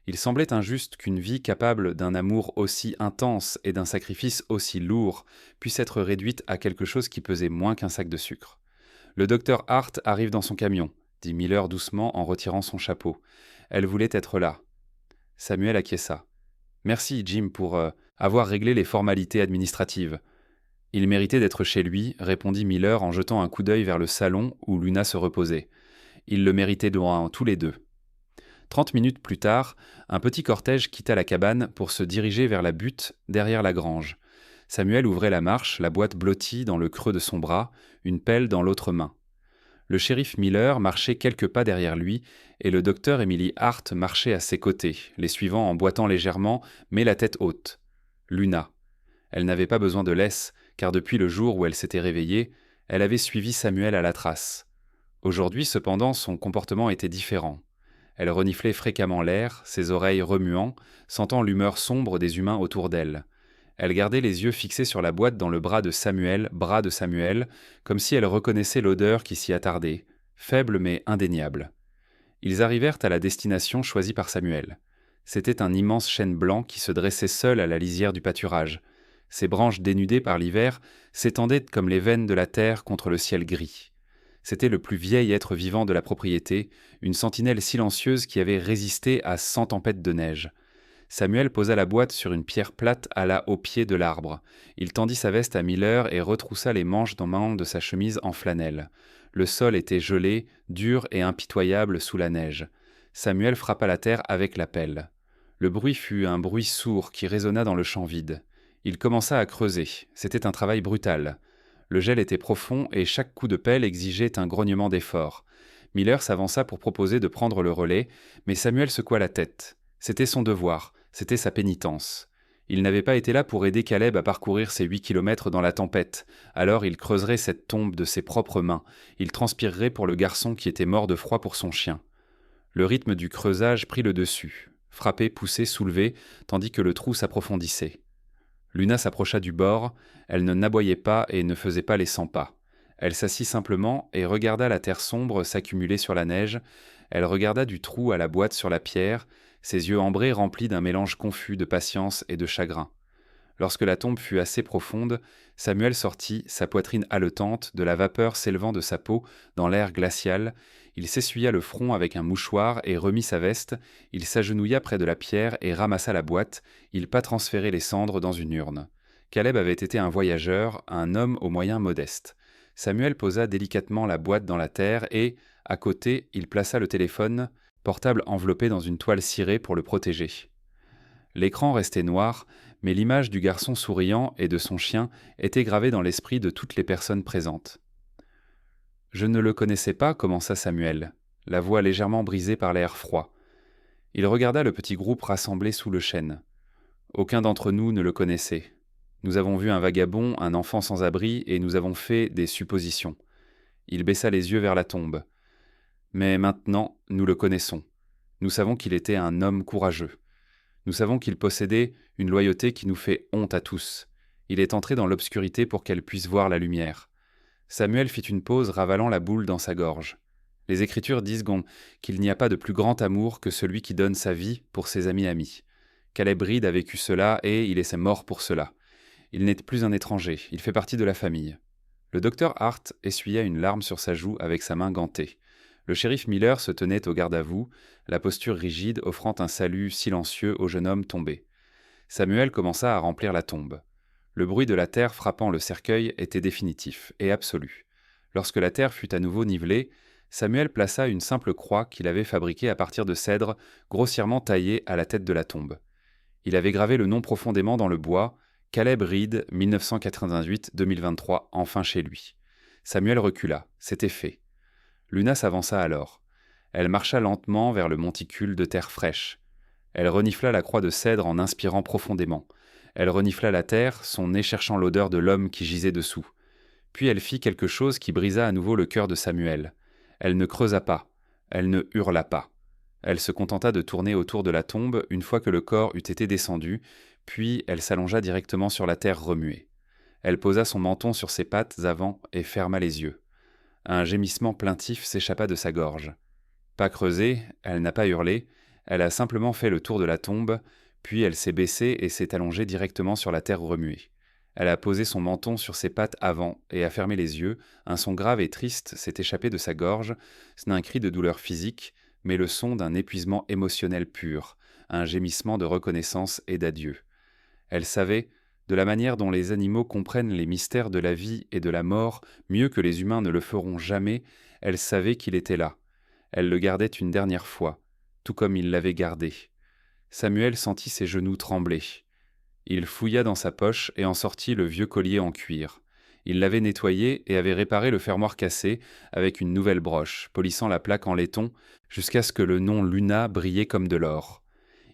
Il semblait injuste qu'une vie capable d'un amour aussi intense et d'un sacrifice aussi lourd puisse être réduite à quelque chose qui pesait moins qu'un sac de sucre. Le docteur Hart arrive dans son camion, dit Miller doucement en retirant son chapeau. Elle voulait être là. Samuel acquiesça. Merci, Jim, pour avoir réglé les formalités administratives. Il méritait d'être chez lui, répondit Miller en jetant un coup d'œil vers le salon où Luna se reposait. Ils le méritaient tous les deux. 30 minutes plus tard, un petit cortège quitta la cabane pour se diriger vers la butte derrière la grange. Samuel ouvrait la marche, la boîte blottie dans le creux de son bras, une pelle dans l'autre main. Le shérif Miller marchait quelques pas derrière lui, et le docteur Emily Hart marchait à ses côtés, les suivant en boitant légèrement, mais la tête haute. Luna. Elle n'avait pas besoin de laisse, car depuis le jour où elle s'était réveillée, elle avait suivi Samuel à la trace. Aujourd'hui, cependant, son comportement était différent. Elle reniflait fréquemment l'air, ses oreilles remuant, sentant l'humeur sombre des humains autour d'elle. Elle gardait les yeux fixés sur la boîte dans le bras de Samuel, comme si elle reconnaissait l'odeur qui s'y attardait, faible mais indéniable. Ils arrivèrent à la destination choisie par Samuel. C'était un immense chêne blanc qui se dressait seul à la lisière du pâturage. Ses branches dénudées par l'hiver s'étendaient comme les veines de la terre contre le ciel gris. C'était le plus vieil être vivant de la propriété, une sentinelle silencieuse qui avait résisté à 100 tempêtes de neige. Samuel posa la boîte sur une pierre plate alla au pied de l'arbre. Il tendit sa veste à Miller et retroussa les manches de sa chemise en flanelle. Le sol était gelé, dur et impitoyable sous la neige. Samuel frappa la terre avec la pelle. Le bruit fut un bruit sourd qui résonna dans le champ vide. Il commença à creuser. C'était un travail brutal. Le gel était profond et chaque coup de pelle exigeait un grognement d'effort. Miller s'avança pour proposer de prendre le relais, mais Samuel secoua la tête. C'était son devoir, c'était sa pénitence. Il n'avait pas été là pour aider Caleb à parcourir ses 8 kilomètres dans la tempête, alors il creuserait cette tombe de ses propres mains, il transpirerait pour le garçon qui était mort de froid pour son chien. Le rythme du creusage prit le dessus, frappé, poussé, soulevé, tandis que le trou s'approfondissait. Luna s'approcha du bord, elle ne n'aboyait pas et ne faisait pas les 100 pas. Elle s'assit simplement et regarda la terre sombre s'accumuler sur la neige, elle regarda du trou à la boîte sur la pierre, ses yeux ambrés remplis d'un mélange confus de patience et de chagrin. Lorsque la tombe fut assez profonde, Samuel sortit, sa poitrine haletante, de la vapeur s'élevant de sa peau dans l'air glacial. Il s'essuya le front avec un mouchoir et remit sa veste. Il s'agenouilla près de la pierre et ramassa la boîte. Il pas transférer les cendres dans une urne. Caleb avait été un voyageur, un homme aux moyens modestes. Samuel posa délicatement la boîte dans la terre et, à côté, il plaça le téléphone, portable enveloppé dans une toile cirée pour le protéger. L'écran restait noir, mais l'image du garçon souriant et de son chien était gravée dans l'esprit de toutes les personnes présentes. « Je ne le connaissais pas, commença Samuel, la voix légèrement brisée par l'air froid. Il regarda le petit groupe rassemblé sous le chêne. Aucun d'entre nous ne le connaissait. Nous avons vu un vagabond, un enfant sans abri, et nous avons fait des suppositions. Il baissa les yeux vers la tombe. Mais maintenant, nous le connaissons. Nous savons qu'il était un homme courageux. Nous savons qu'il possédait une loyauté qui nous fait honte à tous. Il est entré dans l'obscurité pour qu'elle puisse voir la lumière. » Samuel fit une pause, ravalant la boule dans sa gorge. Les Écritures disent qu'il n'y a pas de plus grand amour que celui qui donne sa vie pour ses amis. Caleb Reed a vécu cela et il est mort pour cela. Il n'est plus un étranger, il fait partie de la famille. Le docteur Hart essuya une larme sur sa joue avec sa main gantée. Le shérif Miller se tenait au garde-à-vous, la posture rigide offrant un salut silencieux au jeune homme tombé. Samuel commença à remplir la tombe. Le bruit de la terre frappant le cercueil était définitif et absolu. Lorsque la terre fut à nouveau nivelée, Samuel plaça une simple croix qu'il avait fabriquée à partir de cèdre, grossièrement taillée à la tête de la tombe. Il avait gravé le nom profondément dans le bois, Caleb Reed, 1988-2023, enfin chez lui. Samuel recula, c'était fait. Luna s'avança alors. Elle marcha lentement vers le monticule de terre fraîche. Elle renifla la croix de cèdre en inspirant profondément. Elle renifla la terre, son nez cherchant l'odeur de l'homme qui gisait dessous. Puis elle fit quelque chose qui brisa à nouveau le cœur de Samuel. Elle ne creusa pas. Elle ne hurla pas. Elle se contenta de tourner autour de la tombe une fois que le corps eut été descendu, puis elle s'allongea directement sur la terre remuée. Elle posa son menton sur ses pattes avant et ferma les yeux. Un gémissement plaintif s'échappa de sa gorge. Pas creusée, elle n'a pas hurlé, Elle a simplement fait le tour de la tombe, puis elle s'est baissée et s'est allongée directement sur la terre remuée. Elle a posé son menton sur ses pattes avant et a fermé les yeux. Un son grave et triste s'est échappé de sa gorge. Ce n'est un cri de douleur physique, mais le son d'un épuisement émotionnel pur, un gémissement de reconnaissance et d'adieu. Elle savait, de la manière dont les animaux comprennent les mystères de la vie et de la mort mieux que les humains ne le feront jamais, elle savait qu'il était là. Elle le gardait une dernière fois, tout comme il l'avait gardé. Samuel sentit ses genoux trembler. Il fouilla dans sa poche et en sortit le vieux collier en cuir. Il l'avait nettoyé et avait réparé le fermoir cassé avec une nouvelle broche, polissant la plaque en laiton jusqu'à ce que le nom Luna brillait comme de l'or.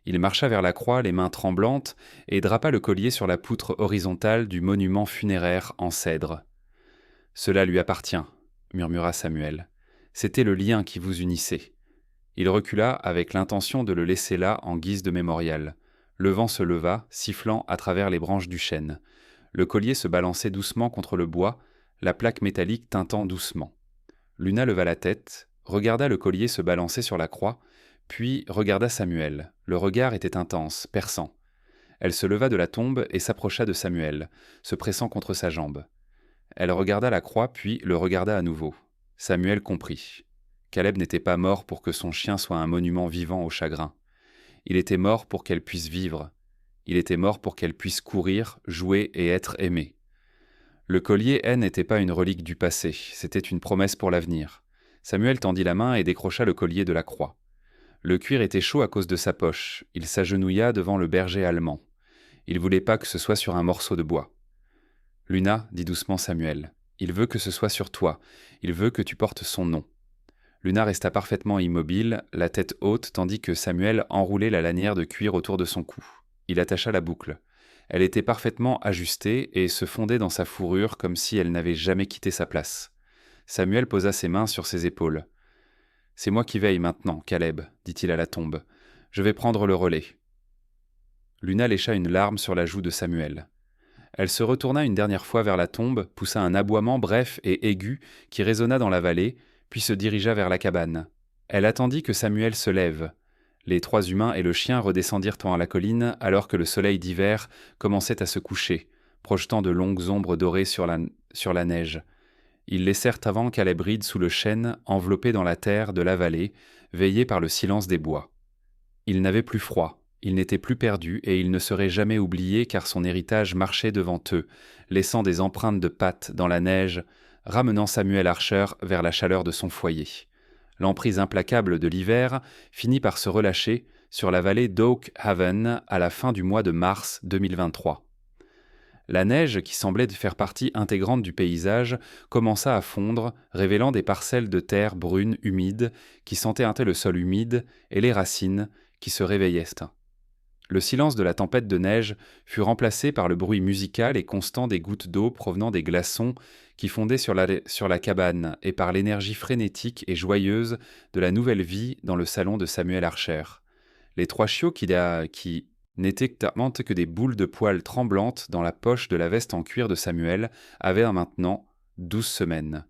Il marcha vers la croix, les mains tremblantes, et drapa le collier sur la poutre horizontale du monument funéraire en cèdre. « Cela lui appartient, » murmura Samuel. « C'était le lien qui vous unissait. » Il recula avec l'intention de le laisser là en guise de mémorial. Le vent se leva, sifflant à travers les branches du chêne. Le collier se balançait doucement contre le bois, la plaque métallique tintant doucement. Luna leva la tête, regarda le collier se balancer sur la croix, puis regarda Samuel. Le regard était intense, perçant. Elle se leva de la tombe et s'approcha de Samuel, se pressant contre sa jambe. Elle regarda la croix, puis le regarda à nouveau. Samuel comprit. Caleb n'était pas mort pour que son chien soit un monument vivant au chagrin. Il était mort pour qu'elle puisse vivre. Il était mort pour qu'elle puisse courir, jouer et être aimée. Le collier n'était pas une relique du passé, c'était une promesse pour l'avenir. Samuel tendit la main et décrocha le collier de la croix. Le cuir était chaud à cause de sa poche. Il s'agenouilla devant le berger allemand. Il voulait pas que ce soit sur un morceau de bois. « Luna, dit doucement Samuel, il veut que ce soit sur toi. Il veut que tu portes son nom. » Luna resta parfaitement immobile, la tête haute, tandis que Samuel enroulait la lanière de cuir autour de son cou. Il attacha la boucle. Elle était parfaitement ajustée et se fondait dans sa fourrure comme si elle n'avait jamais quitté sa place. Samuel posa ses mains sur ses épaules. « C'est moi qui veille maintenant, Caleb, dit-il à la tombe. Je vais prendre le relais. » Luna lécha une larme sur la joue de Samuel. Elle se retourna une dernière fois vers la tombe, poussa un aboiement bref et aigu qui résonna dans la vallée, puis se dirigea vers la cabane. Elle attendit que Samuel se lève. Les trois humains et le chien redescendirent à la colline alors que le soleil d'hiver commençait à se coucher, projetant de longues ombres dorées sur la neige. Ils laissèrent avant Caleb Reed sous le chêne, enveloppé dans la terre de la vallée, veillé par le silence des bois. Il n'avait plus froid, il n'était plus perdu et il ne serait jamais oublié car son héritage marchait devant eux, laissant des empreintes de pattes dans la neige, ramenant Samuel Archer vers la chaleur de son foyer. L'emprise implacable de l'hiver finit par se relâcher sur la vallée d'Oak Haven à la fin du mois de mars 2023. La neige, qui semblait faire partie intégrante du paysage, commença à fondre, révélant des parcelles de terre brune humide qui sentaient le sol humide et les racines qui se réveillaient. Le silence de la tempête de neige fut remplacé par le bruit musical et constant des gouttes d'eau provenant des glaçons qui fondaient sur la cabane et par l'énergie frénétique et joyeuse de la nouvelle vie dans le salon de Samuel Archer. Les trois chiots qui n'étaient que des boules de poils tremblantes dans la poche de la veste en cuir de Samuel avaient maintenant 12 semaines.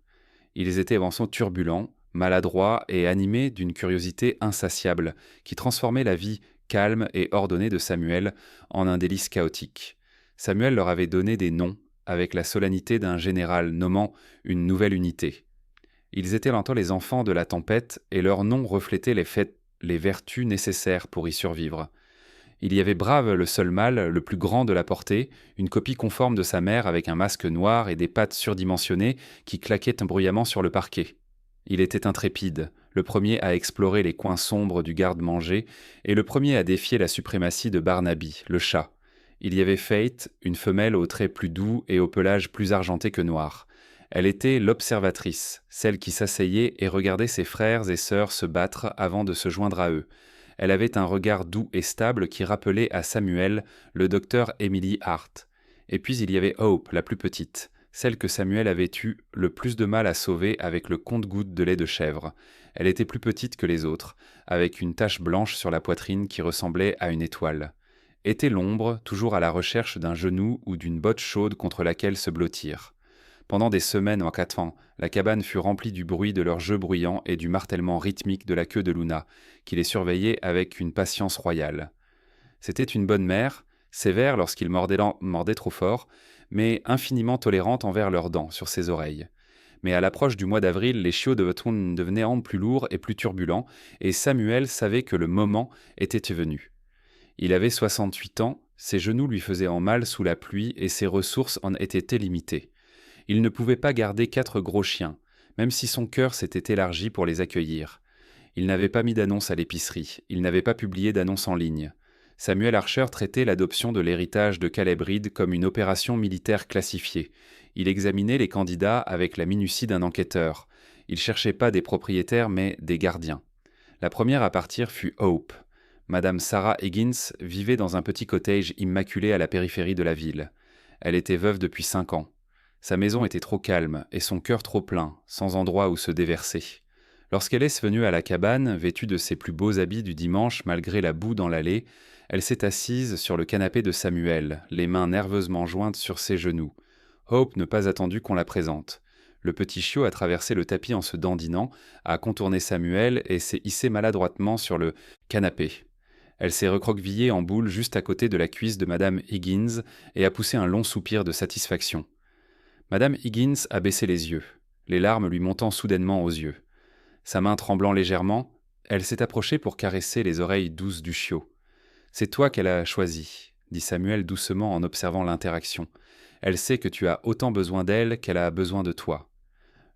Ils étaient turbulents, maladroits et animés d'une curiosité insatiable qui transformait la vie calme et ordonnée de Samuel en un délice chaotique. Samuel leur avait donné des noms avec la solennité d'un général nommant une nouvelle unité. Ils étaient les enfants de la tempête et leurs noms reflétaient les vertus nécessaires pour y survivre. Il y avait Brave, le seul mâle, le plus grand de la portée, une copie conforme de sa mère avec un masque noir et des pattes surdimensionnées qui claquaient bruyamment sur le parquet. Il était intrépide, le premier à explorer les coins sombres du garde-manger et le premier à défier la suprématie de Barnaby, le chat. Il y avait Fate, une femelle aux traits plus doux et au pelage plus argenté que noir. Elle était l'observatrice, celle qui s'asseyait et regardait ses frères et sœurs se battre avant de se joindre à eux. Elle avait un regard doux et stable qui rappelait à Samuel le docteur Emily Hart. Et puis il y avait Hope, la plus petite, celle que Samuel avait eu le plus de mal à sauver avec le compte-gouttes de lait de chèvre. Elle était plus petite que les autres, avec une tache blanche sur la poitrine qui ressemblait à une étoile. Était l'ombre, toujours à la recherche d'un genou ou d'une botte chaude contre laquelle se blottir. Pendant des semaines en 4 ans, la cabane fut remplie du bruit de leurs jeux bruyants et du martèlement rythmique de la queue de Luna, qui les surveillait avec une patience royale. C'était une bonne mère, sévère lorsqu'ils mordaient trop fort, mais infiniment tolérante envers leurs dents sur ses oreilles. Mais à l'approche du mois d'avril, les chiots de devenaient plus lourds et plus turbulents, et Samuel savait que le moment était venu. Il avait 68 ans, ses genoux lui faisaient en mal sous la pluie et ses ressources en étaient limitées. Il ne pouvait pas garder 4 gros chiens, même si son cœur s'était élargi pour les accueillir. Il n'avait pas mis d'annonce à l'épicerie, il n'avait pas publié d'annonce en ligne. Samuel Archer traitait l'adoption de l'héritage de Caleb Reed comme une opération militaire classifiée. Il examinait les candidats avec la minutie d'un enquêteur. Il cherchait pas des propriétaires mais des gardiens. La première à partir fut Hope. Madame Sarah Higgins vivait dans un petit cottage immaculé à la périphérie de la ville. Elle était veuve depuis 5 ans. Sa maison était trop calme et son cœur trop plein, sans endroit où se déverser. Lorsqu'elle est venue à la cabane, vêtue de ses plus beaux habits du dimanche malgré la boue dans l'allée, elle s'est assise sur le canapé de Samuel, les mains nerveusement jointes sur ses genoux. Hope n'a pas attendu qu'on la présente. Le petit chiot a traversé le tapis en se dandinant, a contourné Samuel et s'est hissé maladroitement sur le canapé. Elle s'est recroquevillée en boule juste à côté de la cuisse de Madame Higgins et a poussé un long soupir de satisfaction. Madame Higgins a baissé les yeux, les larmes lui montant soudainement aux yeux. Sa main tremblant légèrement, elle s'est approchée pour caresser les oreilles douces du chiot. « C'est toi qu'elle a choisi, » dit Samuel doucement en observant l'interaction. « Elle sait que tu as autant besoin d'elle qu'elle a besoin de toi. »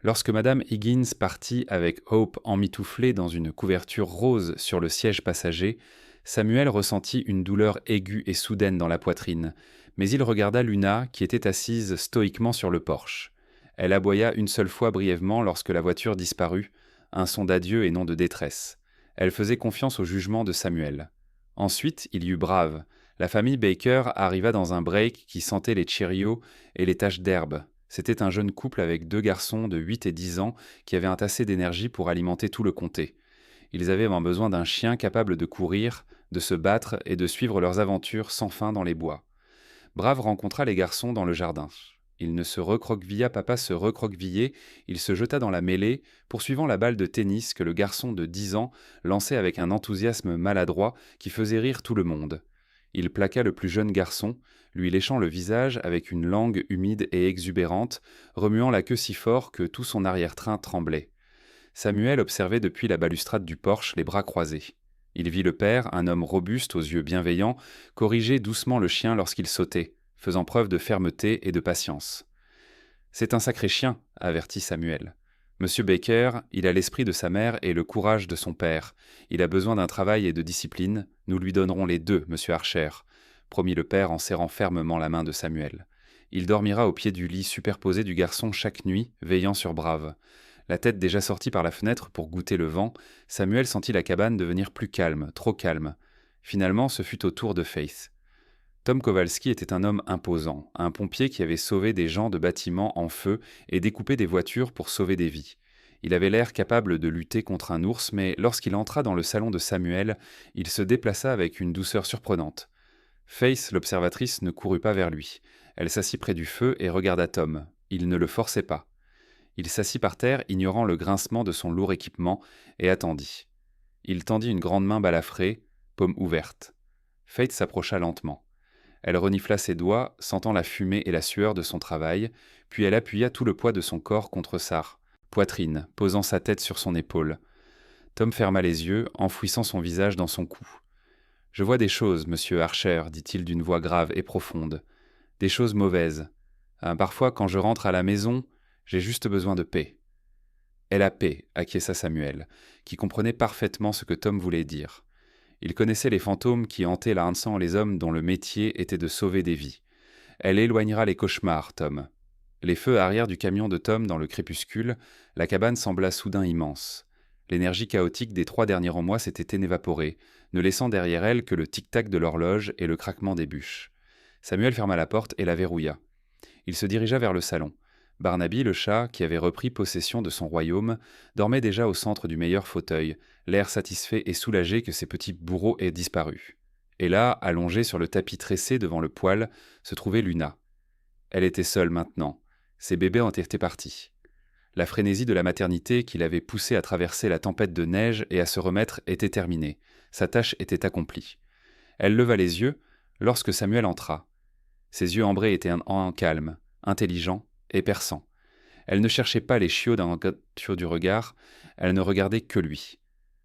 Lorsque Madame Higgins partit avec Hope emmitouflée dans une couverture rose sur le siège passager, Samuel ressentit une douleur aiguë et soudaine dans la poitrine, mais il regarda Luna qui était assise stoïquement sur le porche. Elle aboya une seule fois brièvement lorsque la voiture disparut, un son d'adieu et non de détresse. Elle faisait confiance au jugement de Samuel. Ensuite, il y eut Brave. La famille Baker arriva dans un break qui sentait les Cheerios et les taches d'herbe. C'était un jeune couple avec 2 garçons de 8 et 10 ans qui avaient un tassé d'énergie pour alimenter tout le comté. Ils avaient besoin d'un chien capable de courir, de se battre et de suivre leurs aventures sans fin dans les bois. Brave rencontra les garçons dans le jardin. Il ne se recroquevilla pas se recroqueviller, il se jeta dans la mêlée, poursuivant la balle de tennis que le garçon de 10 ans lançait avec un enthousiasme maladroit qui faisait rire tout le monde. Il plaqua le plus jeune garçon, lui léchant le visage avec une langue humide et exubérante, remuant la queue si fort que tout son arrière-train tremblait. Samuel observait depuis la balustrade du porche les bras croisés. Il vit le père, un homme robuste aux yeux bienveillants, corriger doucement le chien lorsqu'il sautait, faisant preuve de fermeté et de patience. « C'est un sacré chien, » avertit Samuel. « Monsieur Baker, il a l'esprit de sa mère et le courage de son père. Il a besoin d'un travail et de discipline. Nous lui donnerons les 2, monsieur Archer, » promit le père en serrant fermement la main de Samuel. Il dormira au pied du lit superposé du garçon chaque nuit, veillant sur Brave. La tête déjà sortie par la fenêtre pour goûter le vent, Samuel sentit la cabane devenir plus calme, trop calme. Finalement, ce fut au tour de Faith. Tom Kowalski était un homme imposant, un pompier qui avait sauvé des gens de bâtiments en feu et découpé des voitures pour sauver des vies. Il avait l'air capable de lutter contre un ours, mais lorsqu'il entra dans le salon de Samuel, il se déplaça avec une douceur surprenante. Faith, l'observatrice, ne courut pas vers lui. Elle s'assit près du feu et regarda Tom. Il ne le forçait pas. Il s'assit par terre, ignorant le grincement de son lourd équipement, et attendit. Il tendit une grande main balafrée, paume ouverte. Faith s'approcha lentement. Elle renifla ses doigts, sentant la fumée et la sueur de son travail, puis elle appuya tout le poids de son corps contre sa poitrine, posant sa tête sur son épaule. Tom ferma les yeux, enfouissant son visage dans son cou. « Je vois des choses, monsieur Archer, dit-il d'une voix grave et profonde. Des choses mauvaises. Parfois, quand je rentre à la maison, j'ai juste besoin de paix. » « Et la paix, acquiesça Samuel, qui comprenait parfaitement ce que Tom voulait dire. Il connaissait les fantômes qui hantaient l'Arkansas les hommes dont le métier était de sauver des vies. Elle éloignera les cauchemars, Tom. Les feux arrière du camion de Tom dans le crépuscule, la cabane sembla soudain immense. L'énergie chaotique des 3 derniers mois s'était évaporée, ne laissant derrière elle que le tic-tac de l'horloge et le craquement des bûches. Samuel ferma la porte et la verrouilla. Il se dirigea vers le salon. Barnaby, le chat, qui avait repris possession de son royaume, dormait déjà au centre du meilleur fauteuil, l'air satisfait et soulagé que ses petits bourreaux aient disparu. Et là, allongée sur le tapis tressé devant le poêle, se trouvait Luna. Elle était seule maintenant. Ses bébés en étaient partis. La frénésie de la maternité qui l'avait poussé à traverser la tempête de neige et à se remettre était terminée. Sa tâche était accomplie. Elle leva les yeux lorsque Samuel entra. Ses yeux ambrés étaient en calme, intelligents et perçants. Elle ne cherchait pas les chiots dans l'engature du regard, elle ne regardait que lui.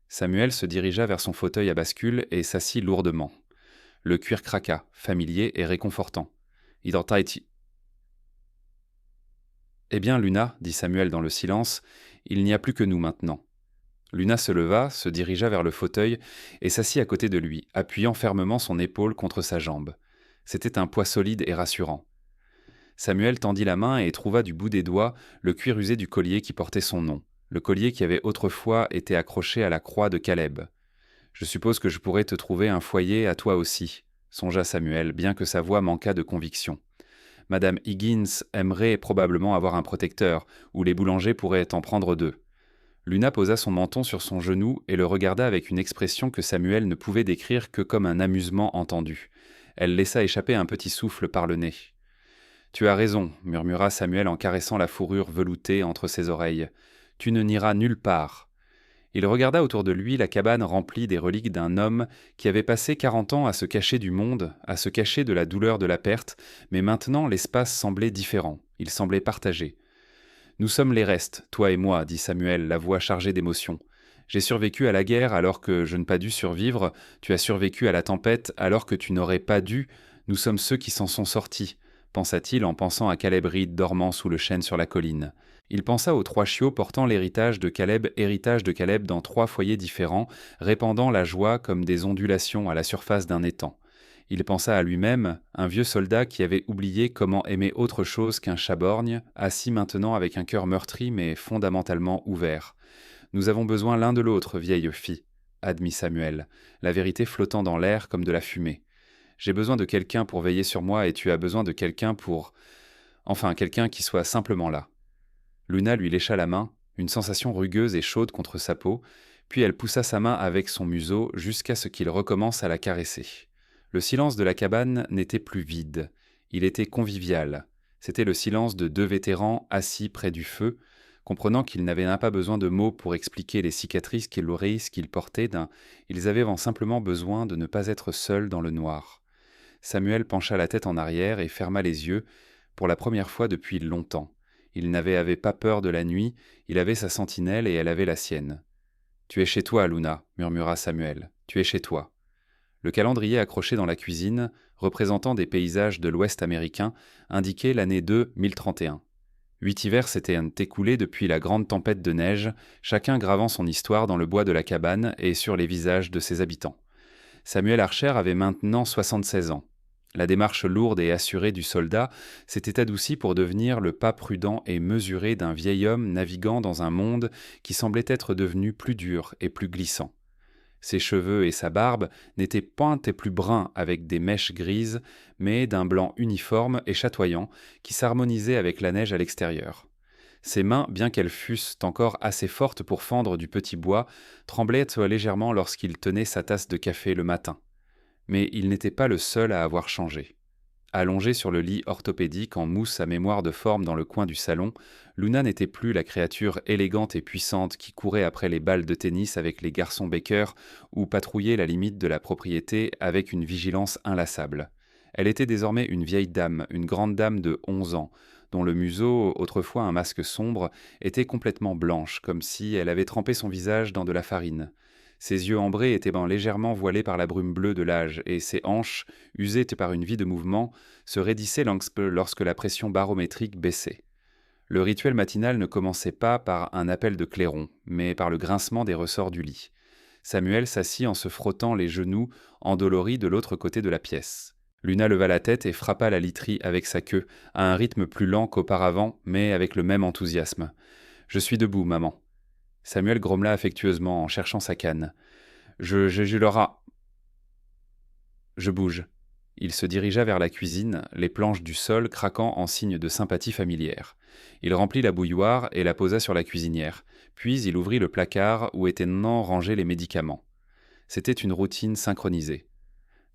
Samuel se dirigea vers son fauteuil à bascule et s'assit lourdement. Le cuir craqua, familier et réconfortant. Identity. Eh bien, Luna, dit Samuel dans le silence, il n'y a plus que nous maintenant. Luna se leva, se dirigea vers le fauteuil et s'assit à côté de lui, appuyant fermement son épaule contre sa jambe. C'était un poids solide et rassurant. Samuel tendit la main et trouva du bout des doigts le cuir usé du collier qui portait son nom, le collier qui avait autrefois été accroché à la croix de Caleb. « Je suppose que je pourrais te trouver un foyer à toi aussi, » songea Samuel, bien que sa voix manquât de conviction. Madame Higgins aimerait probablement avoir un protecteur, ou les boulangers pourraient en prendre deux. Luna posa son menton sur son genou et le regarda avec une expression que Samuel ne pouvait décrire que comme un amusement entendu. Elle laissa échapper un petit souffle par le nez. « Tu as raison, » murmura Samuel en caressant la fourrure veloutée entre ses oreilles. « Tu ne n'iras nulle part. » Il regarda autour de lui la cabane remplie des reliques d'un homme qui avait passé 40 ans à se cacher du monde, à se cacher de la douleur de la perte, mais maintenant l'espace semblait différent, il semblait partagé. « Nous sommes les restes, toi et moi, » dit Samuel, la voix chargée d'émotion. « J'ai survécu à la guerre alors que je n'ai pas dû survivre, tu as survécu à la tempête alors que tu n'aurais pas dû, nous sommes ceux qui s'en sont sortis, » pensa-t-il en pensant à Caleb Reed dormant sous le chêne sur la colline. Il pensa aux 3 chiots portant héritage de Caleb dans 3 foyers différents, répandant la joie comme des ondulations à la surface d'un étang. Il pensa à lui-même, un vieux soldat qui avait oublié comment aimer autre chose qu'un chat-borgne, assis maintenant avec un cœur meurtri mais fondamentalement ouvert. « Nous avons besoin l'un de l'autre, vieille fille, » admit Samuel, la vérité flottant dans l'air comme de la fumée. « J'ai besoin de quelqu'un pour veiller sur moi et tu as besoin de quelqu'un pour... Enfin, quelqu'un qui soit simplement là. » Luna lui lécha la main, une sensation rugueuse et chaude contre sa peau, puis elle poussa sa main avec son museau jusqu'à ce qu'il recommence à la caresser. Le silence de la cabane n'était plus vide, il était convivial. C'était le silence de 2 vétérans assis près du feu, comprenant qu'ils n'avaient pas besoin de mots pour expliquer les cicatrices qu'ils portaient ils avaient simplement besoin de ne pas être seuls dans le noir. Samuel pencha la tête en arrière et ferma les yeux, pour la première fois depuis longtemps. Il n'avait pas peur de la nuit, il avait sa sentinelle et elle avait la sienne. « Tu es chez toi, Luna, » murmura Samuel. « Tu es chez toi. » Le calendrier accroché dans la cuisine, représentant des paysages de l'Ouest américain, indiquait l'année 1031. 8 hivers s'étaient écoulés depuis la grande tempête de neige, chacun gravant son histoire dans le bois de la cabane et sur les visages de ses habitants. Samuel Archer avait maintenant 76 ans. La démarche lourde et assurée du soldat s'était adoucie pour devenir le pas prudent et mesuré d'un vieil homme naviguant dans un monde qui semblait être devenu plus dur et plus glissant. Ses cheveux et sa barbe n'étaient point et plus bruns avec des mèches grises, mais d'un blanc uniforme et chatoyant qui s'harmonisait avec la neige à l'extérieur. Ses mains, bien qu'elles fussent encore assez fortes pour fendre du petit bois, tremblaient légèrement lorsqu'il tenait sa tasse de café le matin. Mais il n'était pas le seul à avoir changé. Allongée sur le lit orthopédique en mousse à mémoire de forme dans le coin du salon, Luna n'était plus la créature élégante et puissante qui courait après les balles de tennis avec les garçons Baker ou patrouillait la limite de la propriété avec une vigilance inlassable. Elle était désormais une vieille dame, une grande dame de 11 ans, dont le museau, autrefois un masque sombre, était complètement blanche, comme si elle avait trempé son visage dans de la farine. Ses yeux ambrés étaient légèrement voilés par la brume bleue de l'âge, et ses hanches, usées par une vie de mouvement, se raidissaient lorsque la pression barométrique baissait. Le rituel matinal ne commençait pas par un appel de clairon, mais par le grincement des ressorts du lit. Samuel s'assit en se frottant les genoux, endolori de l'autre côté de la pièce. Luna leva la tête et frappa la literie avec sa queue, à un rythme plus lent qu'auparavant, mais avec le même enthousiasme. « Je suis debout, maman. » Samuel grommela affectueusement en cherchant sa canne. « Je l'aurai. » « Je bouge. » Il se dirigea vers la cuisine, les planches du sol craquant en signe de sympathie familière. Il remplit la bouilloire et la posa sur la cuisinière. Puis il ouvrit le placard où étaient rangés les médicaments. C'était une routine synchronisée.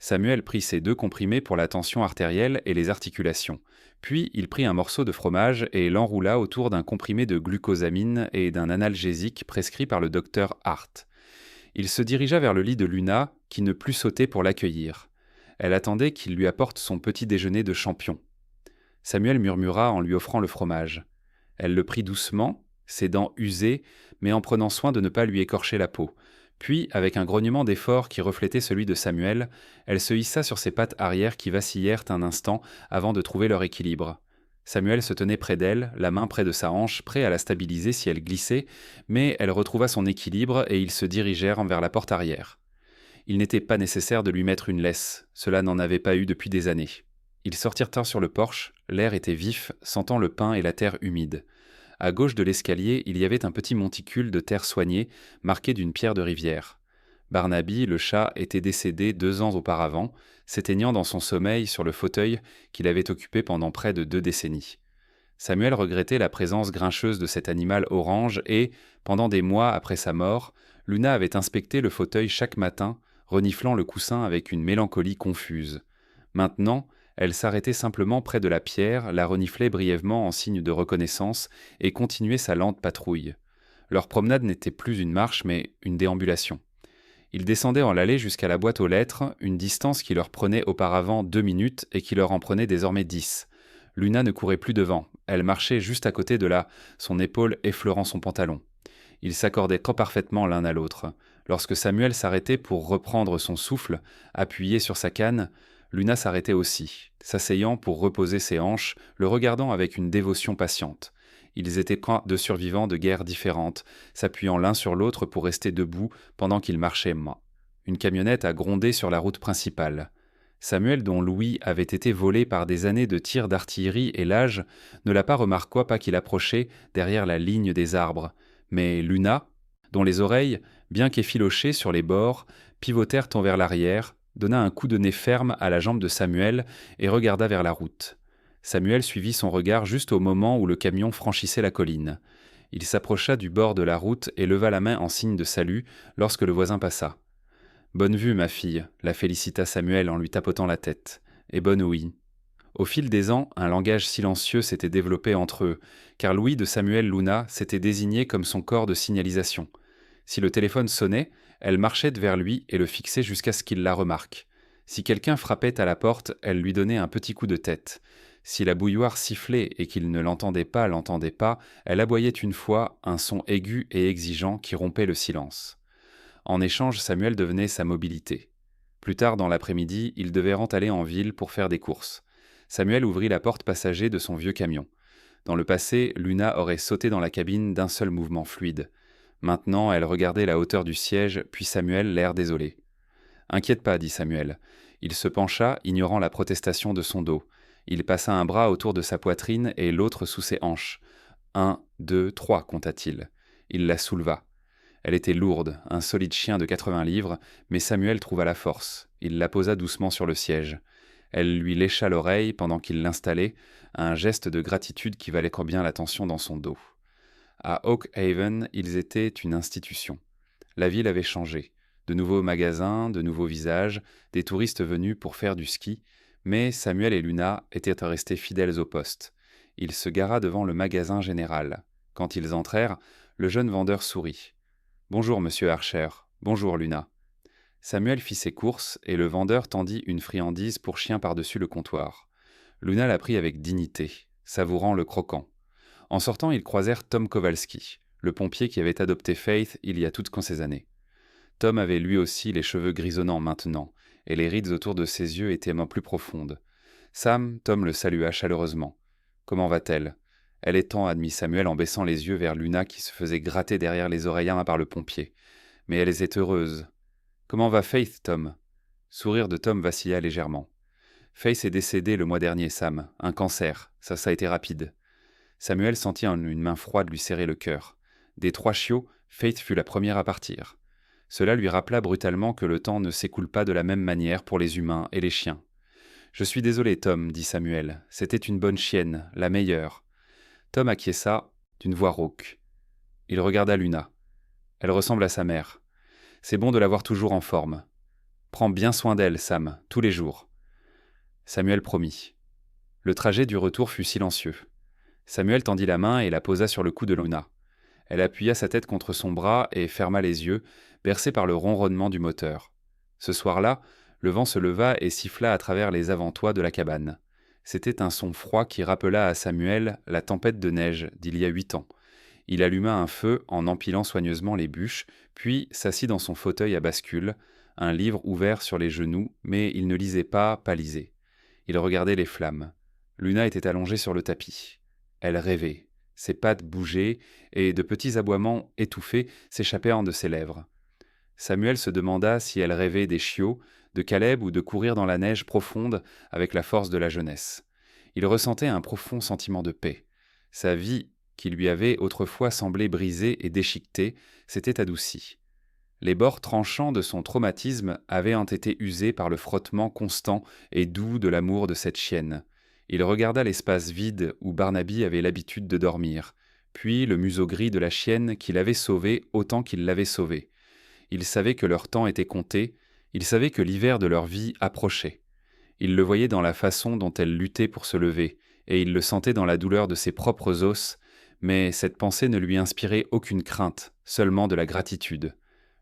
Samuel prit ses 2 comprimés pour la tension artérielle et les articulations. Puis il prit un morceau de fromage et l'enroula autour d'un comprimé de glucosamine et d'un analgésique prescrit par le docteur Hart. Il se dirigea vers le lit de Luna, qui ne put sauter pour l'accueillir. Elle attendait qu'il lui apporte son petit déjeuner de champion. Samuel murmura en lui offrant le fromage. Elle le prit doucement, ses dents usées, mais en prenant soin de ne pas lui écorcher la peau. Puis, avec un grognement d'effort qui reflétait celui de Samuel, elle se hissa sur ses pattes arrière qui vacillèrent un instant avant de trouver leur équilibre. Samuel se tenait près d'elle, la main près de sa hanche, prêt à la stabiliser si elle glissait, mais elle retrouva son équilibre et ils se dirigèrent vers la porte arrière. Il n'était pas nécessaire de lui mettre une laisse, cela n'en avait pas eu depuis des années. Ils sortirent tard sur le porche, l'air était vif, sentant le pin et la terre humide. À gauche de l'escalier, il y avait un petit monticule de terre soignée, marqué d'une pierre de rivière. Barnaby, le chat, était décédé 2 ans auparavant, s'éteignant dans son sommeil sur le fauteuil qu'il avait occupé pendant près de 2 décennies. Samuel regrettait la présence grincheuse de cet animal orange et, pendant des mois après sa mort, Luna avait inspecté le fauteuil chaque matin, reniflant le coussin avec une mélancolie confuse. Maintenant, elle s'arrêtait simplement près de la pierre, la reniflait brièvement en signe de reconnaissance et continuait sa lente patrouille. Leur promenade n'était plus une marche mais une déambulation. Ils descendaient en l'allée jusqu'à la boîte aux lettres, une distance qui leur prenait auparavant 2 minutes et qui leur en prenait désormais 10. Luna ne courait plus devant, elle marchait juste à côté de là, son épaule effleurant son pantalon. Ils s'accordaient trop parfaitement l'un à l'autre. Lorsque Samuel s'arrêtait pour reprendre son souffle, appuyé sur sa canne, Luna s'arrêtait aussi, s'asseyant pour reposer ses hanches, le regardant avec une dévotion patiente. Ils étaient 2 survivants de guerres différentes, s'appuyant l'un sur l'autre pour rester debout pendant qu'ils marchaient. Une camionnette a grondé sur la route principale. Samuel, dont l'ouïe avait été volé par des années de tirs d'artillerie et l'âge, ne l'a pas remarqué pas qu'il approchait derrière la ligne des arbres. Mais Luna, dont les oreilles, bien qu'effilochées sur les bords, pivotèrent vers l'arrière, donna un coup de nez ferme à la jambe de Samuel et regarda vers la route. Samuel suivit son regard juste au moment où le camion franchissait la colline. Il s'approcha du bord de la route et leva la main en signe de salut lorsque le voisin passa. « Bonne vue, ma fille », la félicita Samuel en lui tapotant la tête. « Et bonne ouïe ». Au fil des ans, un langage silencieux s'était développé entre eux, car l'ouïe de Samuel Luna s'était désignée comme son corps de signalisation. Si le téléphone sonnait, elle marchait vers lui et le fixait jusqu'à ce qu'il la remarque. Si quelqu'un frappait à la porte, elle lui donnait un petit coup de tête. Si la bouilloire sifflait et qu'il ne l'entendait pas, elle aboyait une fois, un son aigu et exigeant qui rompait le silence. En échange, Samuel devenait sa mobilité. Plus tard dans l'après-midi, il devait rentaller en ville pour faire des courses. Samuel ouvrit la porte passager de son vieux camion. Dans le passé, Luna aurait sauté dans la cabine d'un seul mouvement fluide. Maintenant, elle regardait la hauteur du siège, puis Samuel, l'air désolé. « Inquiète pas, dit Samuel. » Il se pencha, ignorant la protestation de son dos. Il passa un bras autour de sa poitrine et l'autre sous ses hanches. « 1, 2, 3, compta-t-il. Il la souleva. Elle était lourde, un solide chien de 80 livres, mais Samuel trouva la force. Il la posa doucement sur le siège. Elle lui lécha l'oreille pendant qu'il l'installait, un geste de gratitude qui valait bien l'attention dans son dos. À Oak Haven, ils étaient une institution. La ville avait changé. De nouveaux magasins, de nouveaux visages, des touristes venus pour faire du ski, mais Samuel et Luna étaient restés fidèles au poste. Il se gara devant le magasin général. Quand ils entrèrent, le jeune vendeur sourit. « Bonjour, monsieur Archer. Bonjour, Luna. » Samuel fit ses courses et le vendeur tendit une friandise pour chien par-dessus le comptoir. Luna la prit avec dignité, savourant le croquant. En sortant, ils croisèrent Tom Kowalski, le pompier qui avait adopté Faith il y a toutes ces années. Tom avait lui aussi les cheveux grisonnants maintenant, et les rides autour de ses yeux étaient plus profondes. Sam, Tom le salua chaleureusement. « Comment va-t-elle » « Elle est temps, admit Samuel en baissant les yeux vers Luna qui se faisait gratter derrière les oreilles par le pompier. « Mais elle est heureuse. »« Comment va Faith, Tom » Sourire de Tom vacilla légèrement. « Faith est décédée le mois dernier, Sam. Un cancer. Ça a été rapide. » Samuel sentit une main froide lui serrer le cœur. Des 3 chiots, Faith fut la première à partir. Cela lui rappela brutalement que le temps ne s'écoule pas de la même manière pour les humains et les chiens. « Je suis désolé, Tom, dit Samuel. C'était une bonne chienne, la meilleure. » Tom acquiesça d'une voix rauque. Il regarda Luna. Elle ressemble à sa mère. C'est bon de la voir toujours en forme. Prends bien soin d'elle, Sam, tous les jours. Samuel promit. Le trajet du retour fut silencieux. Samuel tendit la main et la posa sur le cou de Luna. Elle appuya sa tête contre son bras et ferma les yeux, bercée par le ronronnement du moteur. Ce soir-là, le vent se leva et siffla à travers les avant-toits de la cabane. C'était un son froid qui rappela à Samuel la tempête de neige d'il y a 8 ans. Il alluma un feu en empilant soigneusement les bûches, puis s'assit dans son fauteuil à bascule, un livre ouvert sur les genoux, mais il ne lisait pas, pâlisé. Il regardait les flammes. Luna était allongée sur le tapis. Elle rêvait. Ses pattes bougeaient, et de petits aboiements étouffés s'échappaient de ses lèvres. Samuel se demanda si elle rêvait des chiots, de Caleb ou de courir dans la neige profonde avec la force de la jeunesse. Il ressentait un profond sentiment de paix. Sa vie, qui lui avait autrefois semblé brisée et déchiquetée, s'était adoucie. Les bords tranchants de son traumatisme avaient été usés par le frottement constant et doux de l'amour de cette chienne. Il regarda l'espace vide où Barnaby avait l'habitude de dormir, puis le museau gris de la chienne qu'il avait sauvée autant qu'il l'avait sauvée. Il savait que leur temps était compté, il savait que l'hiver de leur vie approchait. Il le voyait dans la façon dont elle luttait pour se lever, et il le sentait dans la douleur de ses propres os, mais cette pensée ne lui inspirait aucune crainte, seulement de la gratitude.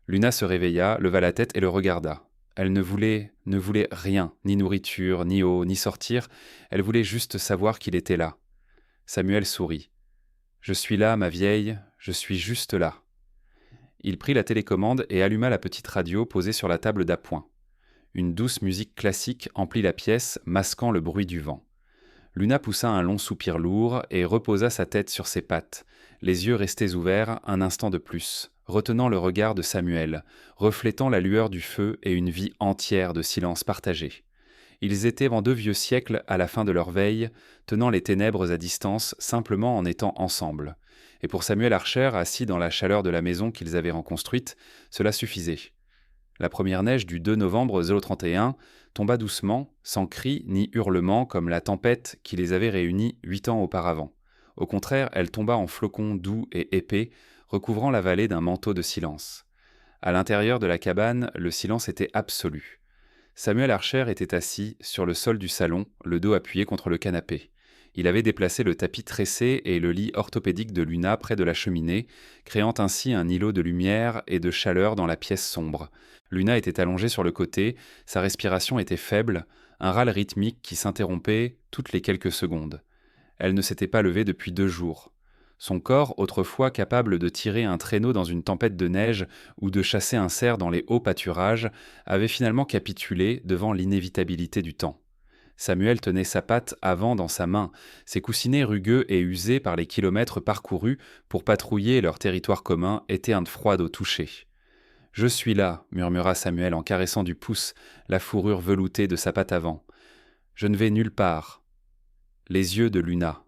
Luna se réveilla, leva la tête et le regarda. Elle ne voulait rien, ni nourriture, ni eau, ni sortir, elle voulait juste savoir qu'il était là. Samuel sourit. « Je suis là, ma vieille, je suis juste là. » Il prit la télécommande et alluma la petite radio posée sur la table d'appoint. Une douce musique classique emplit la pièce, masquant le bruit du vent. Luna poussa un long soupir lourd et reposa sa tête sur ses pattes, les yeux restés ouverts un instant de plus, retenant le regard de Samuel, reflétant la lueur du feu et une vie entière de silence partagé. Ils étaient en 2 vieux siècles à la fin de leur veille, tenant les ténèbres à distance simplement en étant ensemble. Et pour Samuel Archer, assis dans la chaleur de la maison qu'ils avaient reconstruite, cela suffisait. La première neige du 2 novembre 031 tomba doucement, sans cris ni hurlements comme la tempête qui les avait réunis 8 ans auparavant. Au contraire, elle tomba en flocons doux et épais, recouvrant la vallée d'un manteau de silence. À l'intérieur de la cabane, le silence était absolu. Samuel Archer était assis sur le sol du salon, le dos appuyé contre le canapé. Il avait déplacé le tapis tressé et le lit orthopédique de Luna près de la cheminée, créant ainsi un îlot de lumière et de chaleur dans la pièce sombre. Luna était allongée sur le côté, sa respiration était faible, un râle rythmique qui s'interrompait toutes les quelques secondes. Elle ne s'était pas levée depuis 2 jours. Son corps, autrefois capable de tirer un traîneau dans une tempête de neige ou de chasser un cerf dans les hauts pâturages, avait finalement capitulé devant l'inévitabilité du temps. Samuel tenait sa patte avant dans sa main, ses coussinets rugueux et usés par les kilomètres parcourus pour patrouiller leur territoire commun étaient un froid au toucher. « Je suis là, » murmura Samuel en caressant du pouce la fourrure veloutée de sa patte avant. « Je ne vais nulle part. » Les yeux de Luna.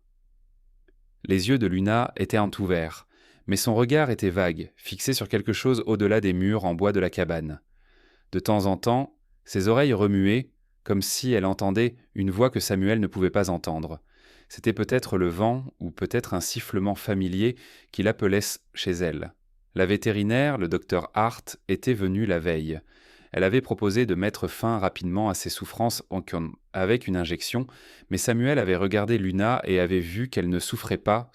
Les yeux de Luna étaient entouverts, mais son regard était vague, fixé sur quelque chose au-delà des murs en bois de la cabane. De temps en temps, ses oreilles remuaient, comme si elle entendait une voix que Samuel ne pouvait pas entendre. C'était peut-être le vent ou peut-être un sifflement familier qui l'appelait chez elle. La vétérinaire, le docteur Hart, était venue la veille. Elle avait proposé de mettre fin rapidement à ses souffrances avec une injection, mais Samuel avait regardé Luna et avait vu qu'elle ne souffrait pas.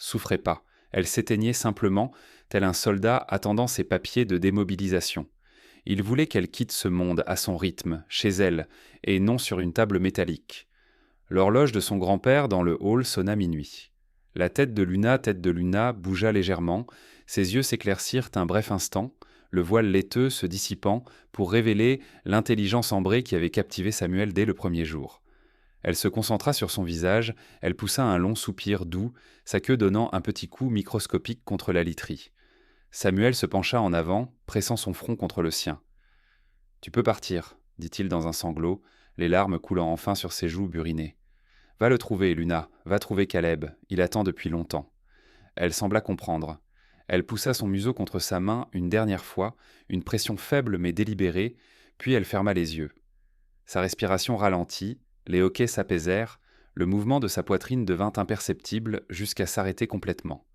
Elle s'éteignait simplement, tel un soldat attendant ses papiers de démobilisation. Il voulait qu'elle quitte ce monde à son rythme, chez elle, et non sur une table métallique. L'horloge de son grand-père dans le hall sonna minuit. La tête de Luna bougea légèrement, ses yeux s'éclaircirent un bref instant, le voile laiteux se dissipant pour révéler l'intelligence ambrée qui avait captivé Samuel dès le premier jour. Elle se concentra sur son visage, elle poussa un long soupir doux, sa queue donnant un petit coup microscopique contre la literie. Samuel se pencha en avant, pressant son front contre le sien. « Tu peux partir, » dit-il dans un sanglot, les larmes coulant enfin sur ses joues burinées. « Va le trouver, Luna, va trouver Caleb, il attend depuis longtemps. » Elle sembla comprendre. Elle poussa son museau contre sa main une dernière fois, une pression faible mais délibérée, puis elle ferma les yeux. Sa respiration ralentit, les hoquets s'apaisèrent, le mouvement de sa poitrine devint imperceptible jusqu'à s'arrêter complètement.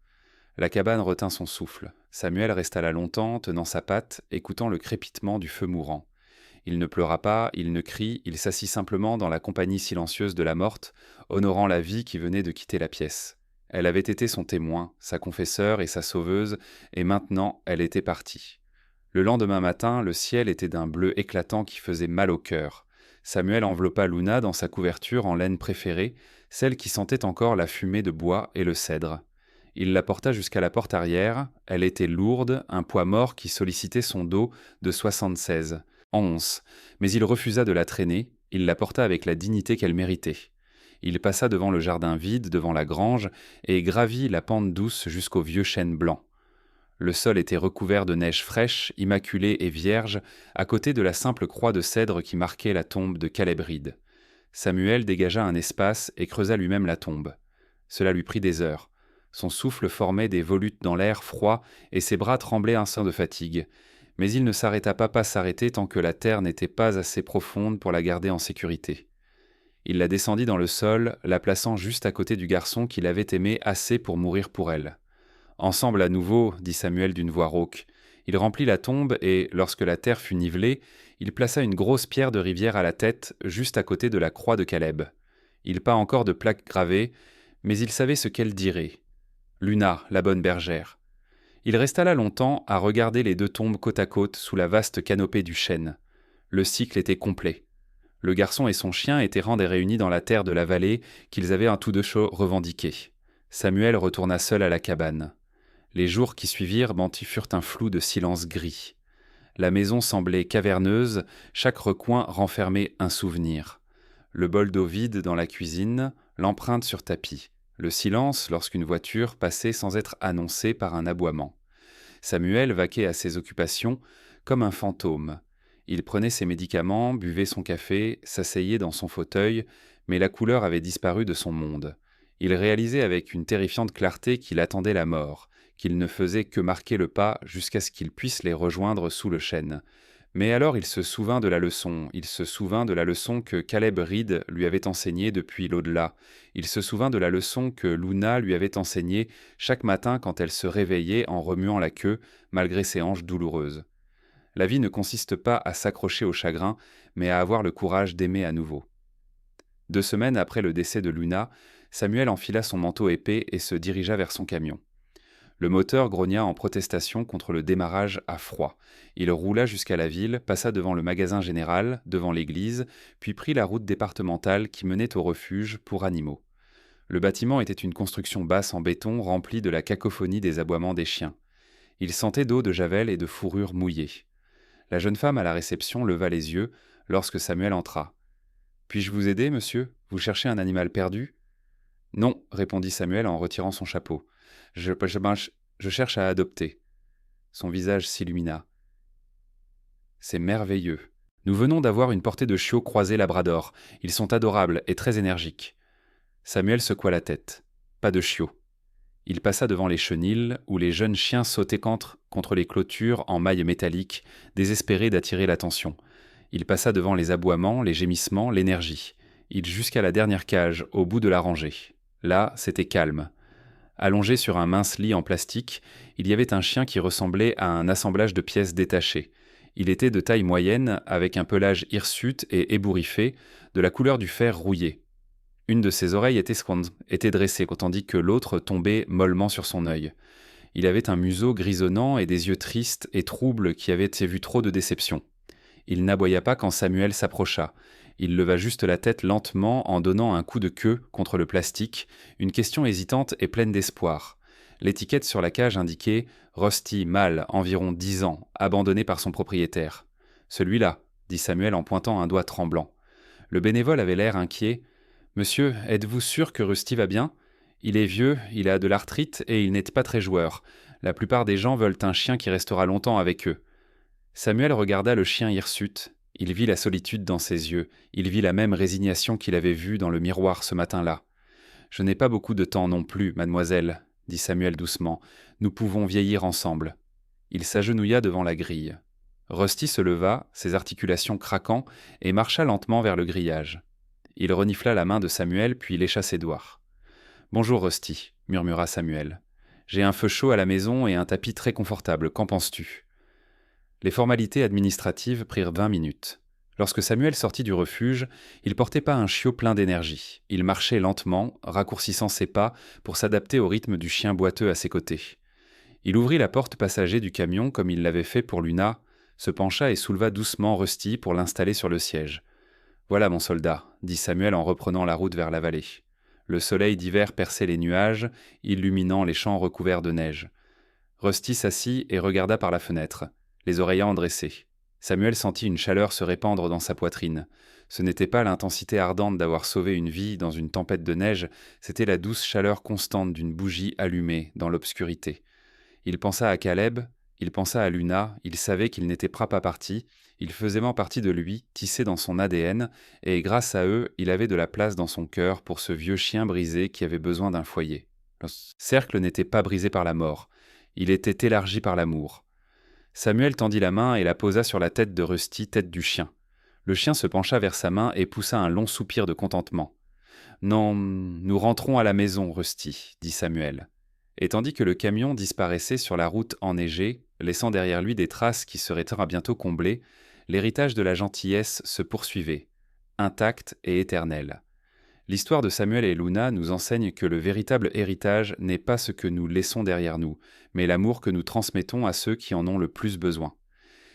La cabane retint son souffle. Samuel resta là longtemps, tenant sa patte, écoutant le crépitement du feu mourant. Il ne pleura pas, il ne crie, il s'assit simplement dans la compagnie silencieuse de la morte, honorant la vie qui venait de quitter la pièce. Elle avait été son témoin, sa confesseure et sa sauveuse, et maintenant elle était partie. Le lendemain matin, le ciel était d'un bleu éclatant qui faisait mal au cœur. Samuel enveloppa Luna dans sa couverture en laine préférée, celle qui sentait encore la fumée de bois et le cèdre. Il la porta jusqu'à la porte arrière, elle était lourde, un poids mort qui sollicitait son dos de 76 onces, mais il refusa de la traîner, il la porta avec la dignité qu'elle méritait. Il passa devant le jardin vide, devant la grange, et gravit la pente douce jusqu'au vieux chêne blanc. Le sol était recouvert de neige fraîche, immaculée et vierge, à côté de la simple croix de cèdre qui marquait la tombe de Caleb Reed. Samuel dégagea un espace et creusa lui-même la tombe. Cela lui prit des heures. Son souffle formait des volutes dans l'air froid et ses bras tremblaient un sein de fatigue. Mais il ne s'arrêta pas s'arrêter tant que la terre n'était pas assez profonde pour la garder en sécurité. Il la descendit dans le sol, la plaçant juste à côté du garçon qu'il avait aimé assez pour mourir pour elle. « Ensemble à nouveau, » dit Samuel d'une voix rauque. Il remplit la tombe et, lorsque la terre fut nivelée, il plaça une grosse pierre de rivière à la tête, juste à côté de la croix de Caleb. Il pas encore de plaque gravée, mais il savait ce qu'elle dirait. Luna, la bonne bergère. Il resta là longtemps à regarder les deux tombes côte à côte sous la vaste canopée du chêne. Le cycle était complet. Le garçon et son chien étaient rendus et réunis dans la terre de la vallée qu'ils avaient un tout de chaud revendiqué. Samuel retourna seul à la cabane. Les jours qui suivirent furent un flou de silence gris. La maison semblait caverneuse, chaque recoin renfermait un souvenir. Le bol d'eau vide dans la cuisine, l'empreinte sur tapis. Le silence lorsqu'une voiture passait sans être annoncée par un aboiement. Samuel vaquait à ses occupations comme un fantôme. Il prenait ses médicaments, buvait son café, s'asseyait dans son fauteuil, mais la couleur avait disparu de son monde. Il réalisait avec une terrifiante clarté qu'il attendait la mort, qu'il ne faisait que marquer le pas jusqu'à ce qu'il puisse les rejoindre sous le chêne. Mais alors il se souvint de la leçon, que Caleb Reed lui avait enseignée depuis l'au-delà. Il se souvint de la leçon que Luna lui avait enseignée chaque matin quand elle se réveillait en remuant la queue, malgré ses hanches douloureuses. La vie ne consiste pas à s'accrocher au chagrin, mais à avoir le courage d'aimer à nouveau. 2 semaines après le décès de Luna, Samuel enfila son manteau épais et se dirigea vers son camion. Le moteur grogna en protestation contre le démarrage à froid. Il roula jusqu'à la ville, passa devant le magasin général, devant l'église, puis prit la route départementale qui menait au refuge pour animaux. Le bâtiment était une construction basse en béton remplie de la cacophonie des aboiements des chiens. Il sentait d'eau de javel et de fourrure mouillée. La jeune femme à la réception leva les yeux lorsque Samuel entra. « Puis-je vous aider, monsieur ? Vous cherchez un animal perdu ?»« Non, » répondit Samuel en retirant son chapeau. « Je cherche à adopter. » Son visage s'illumina. « C'est merveilleux. Nous venons d'avoir une portée de chiots croisés labrador. Ils sont adorables et très énergiques. » Samuel secoua la tête. Pas de chiots. Il passa devant les chenils, où les jeunes chiens sautaient contre les clôtures en mailles métalliques, désespérés d'attirer l'attention. Il passa devant les aboiements, les gémissements, l'énergie. Jusqu'à la dernière cage, au bout de la rangée. Là, c'était calme. Allongé sur un mince lit en plastique, il y avait un chien qui ressemblait à un assemblage de pièces détachées. Il était de taille moyenne, avec un pelage hirsute et ébouriffé, de la couleur du fer rouillé. Une de ses oreilles était dressée, tandis que l'autre tombait mollement sur son œil. Il avait un museau grisonnant et des yeux tristes et troubles qui avaient vu trop de déception. Il n'aboya pas quand Samuel s'approcha. Il leva juste la tête lentement en donnant un coup de queue contre le plastique, une question hésitante et pleine d'espoir. L'étiquette sur la cage indiquait « Rusty, mâle, environ 10 ans, abandonné par son propriétaire. »« Celui-là, » dit Samuel en pointant un doigt tremblant. Le bénévole avait l'air inquiet. « Monsieur, êtes-vous sûr que Rusty va bien ? Il est vieux, il a de l'arthrite et il n'est pas très joueur. La plupart des gens veulent un chien qui restera longtemps avec eux. » Samuel regarda le chien hirsute. Il vit la solitude dans ses yeux. Il vit la même résignation qu'il avait vue dans le miroir ce matin-là. « Je n'ai pas beaucoup de temps non plus, mademoiselle, » dit Samuel doucement. « Nous pouvons vieillir ensemble. » Il s'agenouilla devant la grille. Rusty se leva, ses articulations craquant, et marcha lentement vers le grillage. Il renifla la main de Samuel, puis lécha ses doigts. « Bonjour, Rusty, » murmura Samuel. « J'ai un feu chaud à la maison et un tapis très confortable. Qu'en penses-tu » Les formalités administratives prirent 20 minutes. Lorsque Samuel sortit du refuge, il portait pas un chiot plein d'énergie. Il marchait lentement, raccourcissant ses pas pour s'adapter au rythme du chien boiteux à ses côtés. Il ouvrit la porte passager du camion comme il l'avait fait pour Luna, se pencha et souleva doucement Rusty pour l'installer sur le siège. Voilà mon soldat, dit Samuel en reprenant la route vers la vallée. Le soleil d'hiver perçait les nuages, illuminant les champs recouverts de neige. Rusty s'assit et regarda par la fenêtre, les oreillers endressés. Samuel sentit une chaleur se répandre dans sa poitrine. Ce n'était pas l'intensité ardente d'avoir sauvé une vie dans une tempête de neige, c'était la douce chaleur constante d'une bougie allumée dans l'obscurité. Il pensa à Caleb, il pensa à Luna, il savait qu'ils n'étaient pas partis, ils faisaient partie de lui, tissés dans son ADN, et grâce à eux, il avait de la place dans son cœur pour ce vieux chien brisé qui avait besoin d'un foyer. Le cercle n'était pas brisé par la mort, il était élargi par l'amour. Samuel tendit la main et la posa sur la tête de Rusty, tête du chien. Le chien se pencha vers sa main et poussa un long soupir de contentement. « Non, nous rentrons à la maison, Rusty, » dit Samuel. Et tandis que le camion disparaissait sur la route enneigée, laissant derrière lui des traces qui seraient bientôt comblées, l'héritage de la gentillesse se poursuivait, intact et éternel. L'histoire de Samuel et Luna nous enseigne que le véritable héritage n'est pas ce que nous laissons derrière nous, mais l'amour que nous transmettons à ceux qui en ont le plus besoin.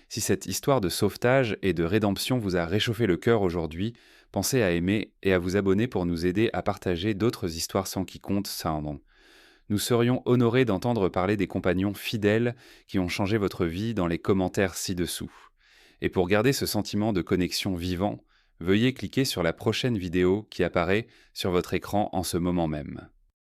Si cette histoire de sauvetage et de rédemption vous a réchauffé le cœur aujourd'hui, pensez à aimer et à vous abonner pour nous aider à partager d'autres histoires sans qui compte ça. Nous serions honorés d'entendre parler des compagnons fidèles qui ont changé votre vie dans les commentaires ci-dessous. Et pour garder ce sentiment de connexion vivant, veuillez cliquer sur la prochaine vidéo qui apparaît sur votre écran en ce moment même.